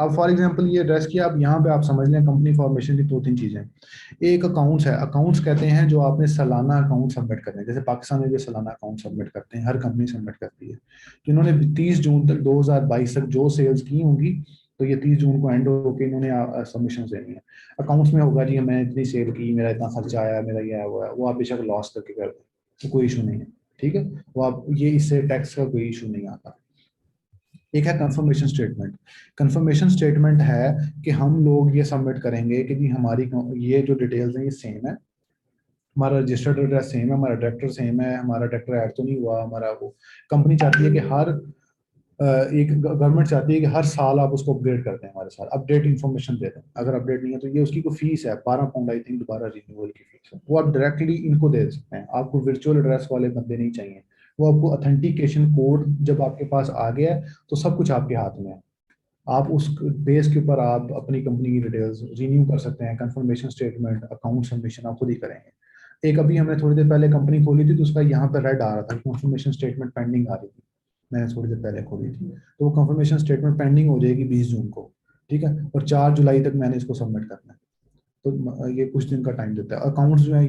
अब फॉर एग्जांपल ये एड्रेस की आप यहाँ पे आप समझ लें, कंपनी फॉर्मेशन की दो तीन चीजें। एक अकाउंट्स है, अकाउंट्स कहते हैं जो आपने सालाना अकाउंट सबमिट करने हैं। जैसे पाकिस्तान में जो सालाना अकाउंट सबमिट करते हैं, हर कंपनी सबमिट करती है। तो इन्होंने 30 जून तक 2022 तक जो सेल्स की होंगी, तो ये 30 जून को एंड होकर इन्होंने सबमिशन देनी है। अकाउंट्स में होगा जी मैं इतनी सेल की, मेरा इतना खर्चा आया, मेरा ये आया हुआ है, वो आप बेशक लॉस करके कर दें, तो कोई इशू नहीं है, ठीक है। वो आप ये, इससे टैक्स का कोई इशू नहीं आता। एक है कंफर्मेशन स्टेटमेंट। कंफर्मेशन स्टेटमेंट है कि हम लोग ये सबमिट करेंगे कि जी हमारी ये जो डिटेल्स हैं ये सेम है, हमारा रजिस्टर्ड एड्रेस सेम है, हमारा डायरेक्टर सेम है, हमारा डायरेक्टर ऐड तो नहीं हुआ, हमारा वो। कंपनी चाहती है कि हर एक गवर्नमेंट चाहती है कि हर साल आप उसको अपग्रेड करते हैं हमारे साथ, अपडेट इन्फॉर्मेशन देते हैं। अगर अपडेट नहीं है तो ये उसकी कोई फीस है, 12 पाउंड आई थिंक, दोबारा रिन्यूअल की फीस है, वो आप डायरेक्टली इनको दे सकते हैं। आपको वर्चुअल एड्रेस वाले बंदे नहीं चाहिए, वो आपको ऑथेंटिकेशन कोड जब आपके पास आ गया है तो सब कुछ आपके हाथ में है, आप उस बेस के ऊपर आप अपनी कंपनी की डिटेल्स रिन्यू कर सकते हैं। कंफर्मेशन स्टेटमेंट, अकाउंट सबमिशन आप खुद ही करेंगे। एक अभी हमने थोड़ी देर पहले कंपनी खोली थी तो उसका यहाँ पर रेड आ रहा था, कंफर्मेशन स्टेटमेंट पेंडिंग आ रही थी, मैंने थोड़ी देर पहले खोली थी। तो वो कंफर्मेशन स्टेटमेंट पेंडिंग हो जाएगी 20 जून को, ठीक है, और 4 जुलाई तक मैंने इसको सबमिट करना है। तो ये कुछ दिन का टाइम देता है। अकाउंट्स जो है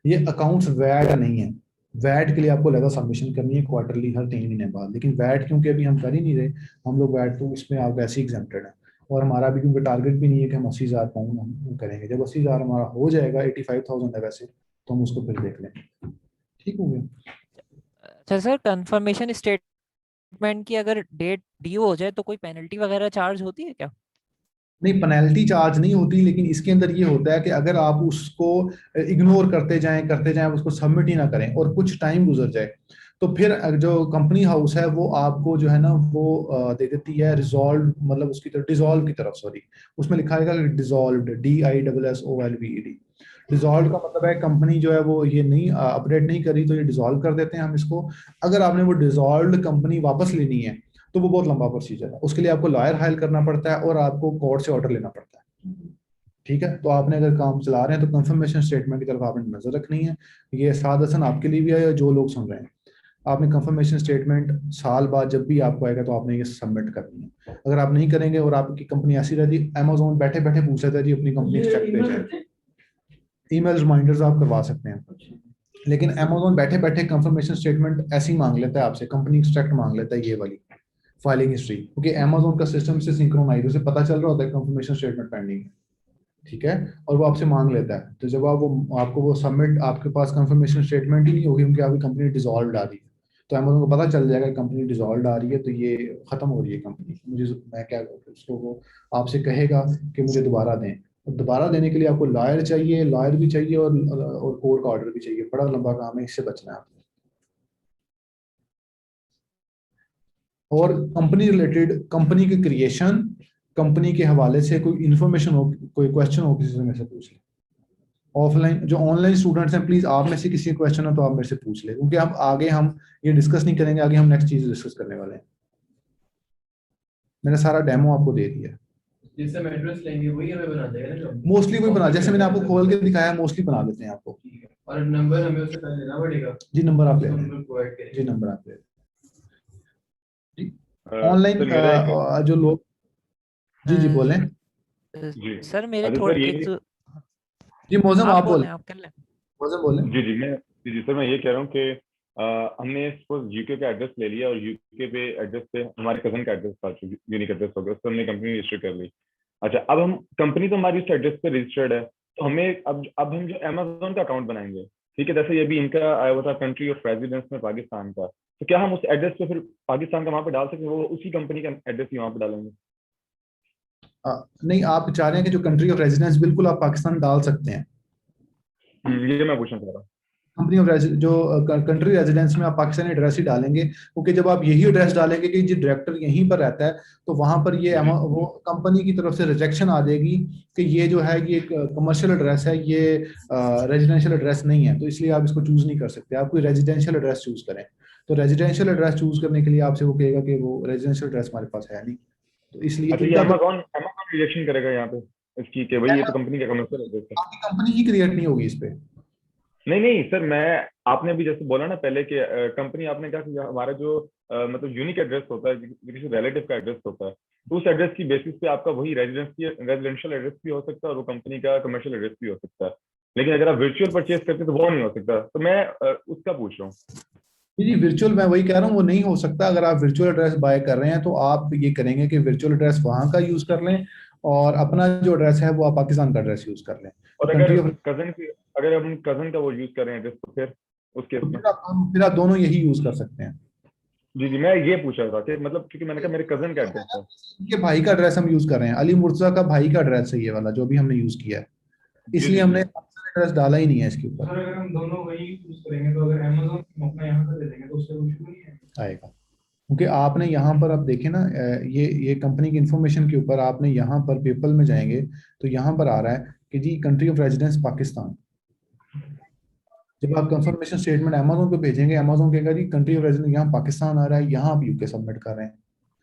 ये अकाउंट्स वैट नहीं है। वैट के लिए आपको लगा सबमिशन करनी है क्वार्टरली हर 3 महीने बाद, लेकिन वैट क्योंकि अभी हम कर ही नहीं रहे, हम लोग वैट तो इसमें आप वैसे ही एग्जेम्प्टेड है। और हमारा भी क्योंकि टारगेट भी नहीं है कि हम 80,000 पाउंड हम करेंगे। जब 80,000 हमारा हो जाएगा, 85,000 है वैसे, तो हम उसको फिर देख लेंगे। ठीक हो गया। अच्छा सर, कंफर्मेशन स्टेटमेंट की अगर डेट ड्यू हो जाए तो कोई पेनल्टी वगैरह चार्ज होती है क्या? नहीं, पेनल्टी चार्ज नहीं होती, लेकिन इसके अंदर ये होता है कि अगर आप उसको इग्नोर करते जाएं उसको सबमिट ही ना करें और कुछ टाइम गुजर जाए, तो फिर जो कंपनी हाउस है वो आपको जो है ना वो दे देती है रिजॉल्व, मतलब उसकी तरफ डिजॉल्व की तरफ, सॉरी, उसमें लिखा है डिजॉल्व, DISSOLVED। डिजॉल्व का मतलब है कंपनी जो है वो ये नहीं अपडेट नहीं करी तो ये डिजॉल्व कर देते हैं हम इसको। अगर आपने वो डिजॉल्व कंपनी वापस लेनी है तो वो बहुत लंबा प्रोसीजर है, उसके लिए आपको लॉयर हायर करना पड़ता है और आपको कोर्ट से ऑर्डर लेना पड़ता है। ठीक है, तो आपने अगर काम चला रहे हैं तो कंफर्मेशन स्टेटमेंट की तरफ आपने नजर रखनी है। ये सादसन आपके लिए भी है, जो लोग सुन रहे हैं, आपने कंफर्मेशन स्टेटमेंट साल बाद जब भी आपको आएगा तो आपने ये सबमिट करनी है। अगर आप नहीं करेंगे और आपकी कंपनी ऐसी रहती, अमेजोन बैठे बैठे पूछ लेता है जी अपनी कंपनी चेक पे जाए, ईमेल रिमाइंडर्स आप करवा सकते हैं, लेकिन अमेजोन बैठे बैठे कंफर्मेशन स्टेटमेंट ऐसी मांग लेता है आपसे, कंपनी एक्सट्रैक्ट मांग लेता है ये वाली फाइलिंग हिस्ट्री, क्योंकि अमेजोन का सिस्टम से सिंक्रोनाइज, उसे पता चल रहा होता है कंफर्मेशन स्टेटमेंट पेंडिंग है, ठीक है, और वो आपसे मांग लेता है। तो जब आप वो आपको वो सबमिट, आपके पास कंफर्मेशन स्टेटमेंट ही नहीं होगी क्योंकि आपकी कंपनी डिसॉल्व आ रही है, तो अमेजोन को पता चल जाएगा कंपनी डिसॉल्व आ रही है तो ये खत्म हो रही है कंपनी, मुझे मैं क्या उसको वो आपसे कहेगा कि मुझे दोबारा दें। और दोबारा देने के लिए आपको लॉयर चाहिए, लॉयर भी चाहिए और कोर्ट का ऑर्डर भी चाहिए, बड़ा लंबा काम है, इससे बचना है आपको। और कंपनी रिलेटेड, कंपनी के क्रिएशन, कंपनी के हवाले से कोई इन्फॉर्मेशन हो, कोई क्वेश्चन हो, किसी से मेरे से पूछ ले। ऑफलाइन जो ऑनलाइन स्टूडेंट्स हैं, प्लीज आप में से किसी का क्वेश्चन हो तो आप मेरे से पूछ ले, क्योंकि हम आगे हम ये डिस्कस नहीं करेंगे, आगे हम नेक्स्ट चीज डिस्कस करने वाले हैं। मैंने सारा डेमो आपको दे दिया है। जिससे हम एड्रेस लेंगे वही हमें बना देगा ना job? मोस्टली कोई बना, जैसे मैंने आपको खोल के दिखाया, मोस्टली बना देते हैं आपको। ठीक है, और नंबर हमें उससे पहले लेना पड़ेगा। जी नंबर आप ले उसको लें, हम लोग प्रोवाइड करेंगे। जी नंबर आप ले लें। सर ऑनलाइन मेरा एक जो लोग, जी जी बोलें। जी सर मेरे अच्छा थोड़े सर, ये एक तो जी मौजम आप आप बोलें, बोलें, आप कर लें। मौजम बोलें। जी सर, मैं ये कह रहा हूँ कि हमने सपोज यूके का एड्रेस ले लिया और यूके पे एड्रेस पे हमारे कजन का एड्रेस था, यूनिक एड्रेस हो गया, उससे हमने कंपनी रजिस्टर कर ली। अच्छा, अब हम कंपनी तो हमारी उस एड्रेस पे रजिस्टर्ड है, तो हमें अब हम जो अमेजोन का अकाउंट बनाएंगे, ठीक है, जैसे ये भी इनका आया हुआ था कंट्री ऑफ रेजिडेंस में पाकिस्तान का, तो क्या हम उस एड्रेस पे फिर पाकिस्तान का वहाँ पे डाल सकते हैं, वो उसी कंपनी का एड्रेस ही वहाँ पे डालेंगे? नहीं, आप चाह रहे हैं कि जो कंट्री ऑफ रेजिडेंस, बिल्कुल आप पाकिस्तान डाल सकते हैं। ये मैं पूछना चाह रहा हूँ। कंपनी ऑफ जो कंट्री रेजिडेंस में आप पाकिस्तानी एड्रेस ही डालेंगे, क्योंकि जब आप यही एड्रेस डालेंगे कि जो डायरेक्टर यहीं पर रहता है, तो वहां पर ये वो कंपनी की तरफ से रिजेक्शन आ जाएगी कि ये जो है ये कमर्शियल एड्रेस है, ये रेजिडेंशियल एड्रेस नहीं है, तो इसलिए आप इसको चूज नहीं कर सकते। आप कोई रेजिडेंशियल एड्रेस चूज करें, तो रेजिडेंशियल एड्रेस चूज करने के लिए आपसे वो कहेगा कि वो रेजिडेंशियल एड्रेस हमारे पास है नहीं, तो इसलिए अच्छा, ये इनका तो अमेजोन अमेजोन रिजेक्शन करेगा यहाँ पे इसकी कि भाई ये तो कंपनी का कमर्शियल एड्रेस है? आपकी कंपनी ही क्रिएट नहीं होगी इस पे। नहीं नहीं सर, मैं आपने भी जैसे बोला ना पहले कि कंपनी, आपने कहा कि हमारा जो मतलब यूनिक एड्रेस होता है, किसी रिलेटिव का एड्रेस होता है, तो उस एड्रेस की बेसिस पे आपका वही रेजिडेंशियल एड्रेस भी हो सकता है और वो कंपनी का कमर्शियल एड्रेस भी हो सकता है, लेकिन अगर आप वर्चुअल परचेज करते हैं तो वो नहीं हो सकता, तो मैं उसका पूछ रहा हूँ। जी वर्चुअल, मैं वही कह रहा हूँ, वो नहीं हो सकता। अगर आप वर्चुअल एड्रेस बाय कर रहे हैं तो आप ये करेंगे कि वर्चुअल एड्रेस वहां का यूज कर लें और अपना जो एड्रेस है वो आप पाकिस्तान का एड्रेस यूज कर लें। और तो कंट्री ऑफ, अगर हम कजन का वो यूज कर रहे हैं एड्रेस, तो फिर उस केस तो में फिर आप दोनों यही यूज कर सकते हैं। जी जी, मैं ये पूछ रहा था कि मतलब क्योंकि मैंने कहा मेरे कजन का एड्रेस है। ये भाई का एड्रेस हम यूज कर रहे हैं, अली मुर्तजा का भाई का एड्रेस है ये वाला जो भी हमने यूज किया है, जी इसलिए जी हमने जी। एड्रेस डाला ही नहीं है इसके ऊपर। सर अगर हम दोनों वही यूज करेंगे तो अगर अमेज़न हम अपना यहाँ पर दे देंगे तो उससे कुछ नहीं है आएगा, क्योंकि आपने यहाँ पर आप देखें ना, ये कंपनी की इंफॉर्मेशन के ऊपर आपने यहाँ पर पेपल में जाएंगे तो यहाँ पर आ रहा है कि जी कंट्री ऑफ रेजिडेंस पाकिस्तान। जब आप कंफर्मेशन स्टेटमेंट अमेजोन पे भेजेंगे, अमेजोन कहेगा जी कंट्री ऑफ रेजिडेंस यहाँ पाकिस्तान आ रहा है, यहाँ आप यूके सबमिट कर रहे हैं।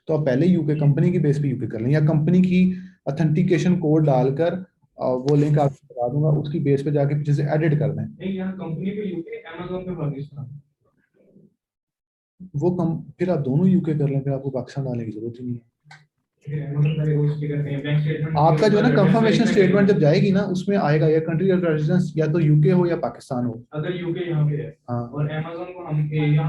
तो आप पहले यूके कंपनी की बेस पे यूके कर लें, या कंपनी की ऑथेंटिकेशन कोड डालकर वो लिंक आपको बता दूंगा, उसकी बेस पे जाके पीछे से एडिट कर दें। नहीं, यहाँ कंपनी पे यूके, अमेज़न पे पाकिस्तान। वो कम फिर आप दोनों यूके कर लें, फिर आपको पाकिस्तान डालने की जरूरत ही नहीं है। अमेज़न का रोज की करते हैं बैंक स्टेटमेंट। आपका जो है ना कंफर्मेशन स्टेटमेंट जब जाएगी ना, उसमें आएगा या कंट्री ऑफ रेजिडेंस या तो यूके हो या पाकिस्तान हो। अगर यूके यहाँ पे है हाँ, और अमेज़न को हम यहाँ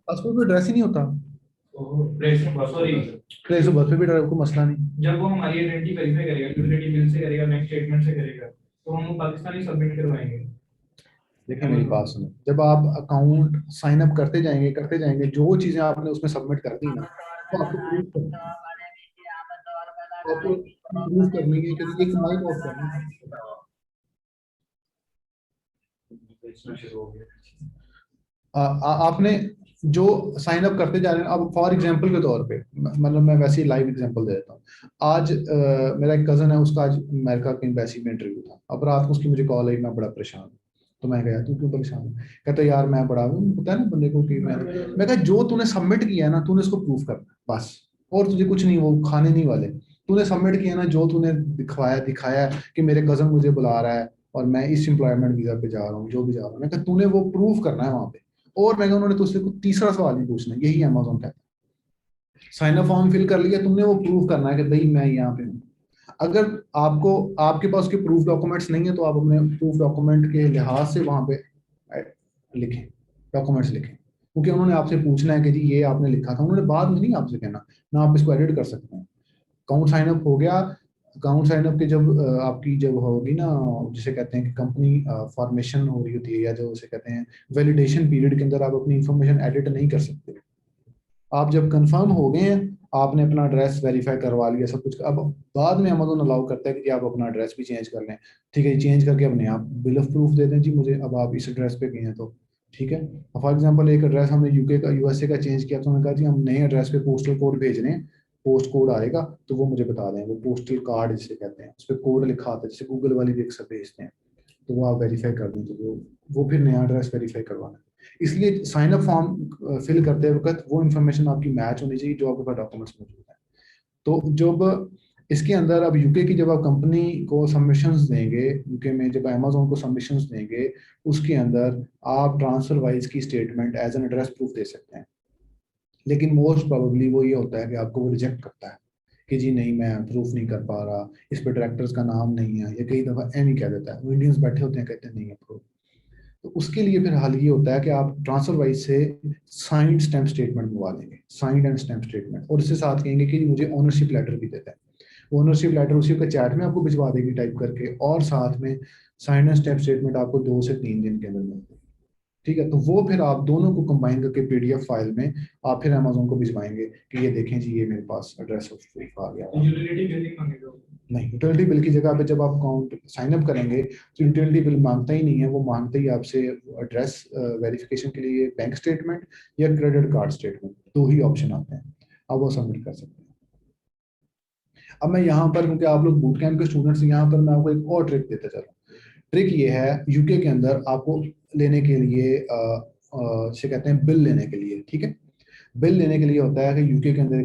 पासपोर्ट पे एड्रेस ही नहीं होता, सॉरी, ट्रेस बस पे भी कोई मसला नहीं। जब वो हमारी आइडेंटिटी वेरीफाई करेगा, यूटिलिटी बिल से करेगा, बैंक स्टेटमेंट से करेगा, तो हम वो पाकिस्तानी सबमिट करवाएंगे। देखिए मेरी बात सुनो, जब आप अकाउंट साइन अप करते जाएंगे जो चीजें आपने उसमें सबमिट कर दी ना, तो आपको प्रूफ करना है, आपको प्रूफ करनी है कि एक माइक ऑफ करना है। आपने जो साइन अप करते जा रहे हैं, अब फॉर एग्जांपल के तौर पे, मतलब मैं वैसे ही लाइव एग्जांपल दे देता हूँ। आज मेरा एक कजन है, उसका आज अमेरिका की एम्बेसी में इंटरव्यू था। अब रात को उसकी मुझे कॉल आई, मैं बड़ा परेशान हूँ। तो मैं गया, तू क्यों परेशान है? कहता यार मैं बड़ा हूँ, पता है ना बंदे को कि मैं कहा जो तूने सबमिट किया है ना, तूने इसको प्रूफ करना है बस, और तुझे कुछ नहीं, वो खाने नहीं वाले। तूने सबमिट किया ना, जो तूने दिखाया कि मेरे कजन मुझे बुला रहा है और मैं इस एम्प्लॉयमेंट वीजा पे जा रहा हूँ, जो भी जा रहा हूँ, मैं कहा तूने वो प्रूफ करना है वहां पे। और मैं उन्होंने तो उससे तीसरा सवाल ही पूछना है, यही अमेज़न कहता है। साइन अप फॉर्म फिल कर लिया तुमने, वो प्रूफ करना है कि भाई मैं यहाँ पे हूँ। अगर आपको आपके पास के प्रूफ डॉक्यूमेंट्स नहीं है, तो आप अपने प्रूफ डॉक्यूमेंट के लिहाज से वहां पे लिखें, डॉक्यूमेंट्स लिखें, क्योंकि उन्होंने आपसे पूछना है कि जी ये आपने लिखा था। उन्होंने बाद में नहीं आपसे कहना ना, आप इसको एडिट कर सकते हैं। अकाउंट साइन अप हो गया, अकाउंट साइन अप के जब आपकी जब होगी ना, जिसे कहते हैं कि कंपनी फॉर्मेशन हो रही होती है, या जो उसे कहते हैं वैलिडेशन पीरियड के अंदर आप अपनी इंफॉर्मेशन एडिट नहीं कर सकते। आप जब कंफर्म हो गए हैं, आपने अपना एड्रेस वेरीफाई करवा लिया सब कुछ, अब बाद में अमेज़न अलाउ करता है कि आप अपना एड्रेस भी चेंज कर लें। ठीक है, चेंज करके अपने आप बिल ऑफ प्रूफ दे दें जी मुझे, अब आप इस एड्रेस पे गए हैं तो ठीक है। फॉर एग्जांपल एक एड्रेस हमने यूके का यूएसए का चेंज किया, तो उन्होंने कहा जी हम नए एड्रेस पे पोस्टल कोड भेज रहे हैं, पोस्ट कोड आएगा तो वो मुझे बता दें। वो पोस्टल कार्ड जिसे कहते हैं, उस पर कोड लिखा आता है, जैसे गूगल वाली भी अक्सर भेजते हैं, तो वो आप वेरीफाई कर दें, तो वो फिर नया एड्रेस वेरीफाई करवाना है। इसलिए साइन अप फॉर्म फिल करते वक्त वो इन्फॉर्मेशन आपकी मैच होनी चाहिए जो आपके पास डॉक्यूमेंट्स मौजूद है। तो जब इसके अंदर अब यूके की जब आप कंपनी को सबमिशंस देंगे, यूके में जब अमेज़न को सबमिशंस देंगे, उसके अंदर आप ट्रांसफर वाइज की statement as an address proof दे सकते हैं। लेकिन मोस्ट प्रोबेबली वो ये होता है कि आपको वो रिजेक्ट करता है कि जी नहीं मैं प्रूफ नहीं कर पा रहा, इस पर डायरेक्टर्स का नाम नहीं है, या कई दफ़ा एम ही कह देता है। वो इंडियंस बैठे होते हैं, कहते हैं नहीं है प्रूफ। तो उसके लिए फिर हल ये होता है कि आप ट्रांसफर वाइज से साइंड स्टैम्प स्टेटमेंट मंगवा लेंगे, साइंड एंड स्टैम्प स्टेटमेंट, और इसके साथ कहेंगे कि मुझे ओनरशिप लेटर भी देता है। वो ओनरशिप लेटर उसी का चैट में आपको भिजवा देगी टाइप करके, और साथ में साइंड एंड स्टैम्प स्टेटमेंट आपको 2 से 3 दिन के अंदर मिलती है। ठीक है, तो वो फिर आप दोनों को कंबाइन करके पीडीएफ फाइल में आप फिर अमेज़न को भिजवाएंगे कि ये देखें जी ये मेरे पास एड्रेस ऑफ प्रूफ आ गया। यूटिलिटी बिलिंग मांगेगा नहीं, यूटिलिटी बिल की जगह पे जब आप अकाउंट साइन अप करेंगे तो यूटिलिटी बिल मांगता ही नहीं है। वो मांगता ही आपसे एड्रेस वेरिफिकेशन के लिए बैंक स्टेटमेंट या क्रेडिट कार्ड स्टेटमेंट, 2 ही ऑप्शन आते हैं, आप वो सबमिट कर सकते हैं। अब मैं यहाँ पर, क्योंकि आप लोग बूट कैंप के स्टूडेंट्स, यहाँ पर मैं आपको एक और ट्रिक देता चलूँ। ट्रिक ये है, यूके के अंदर आपको लेने के लिए से कहते हैं बिल लेने के लिए, ठीक है, बिल लेने के लिए होता है कि यूके के अंदर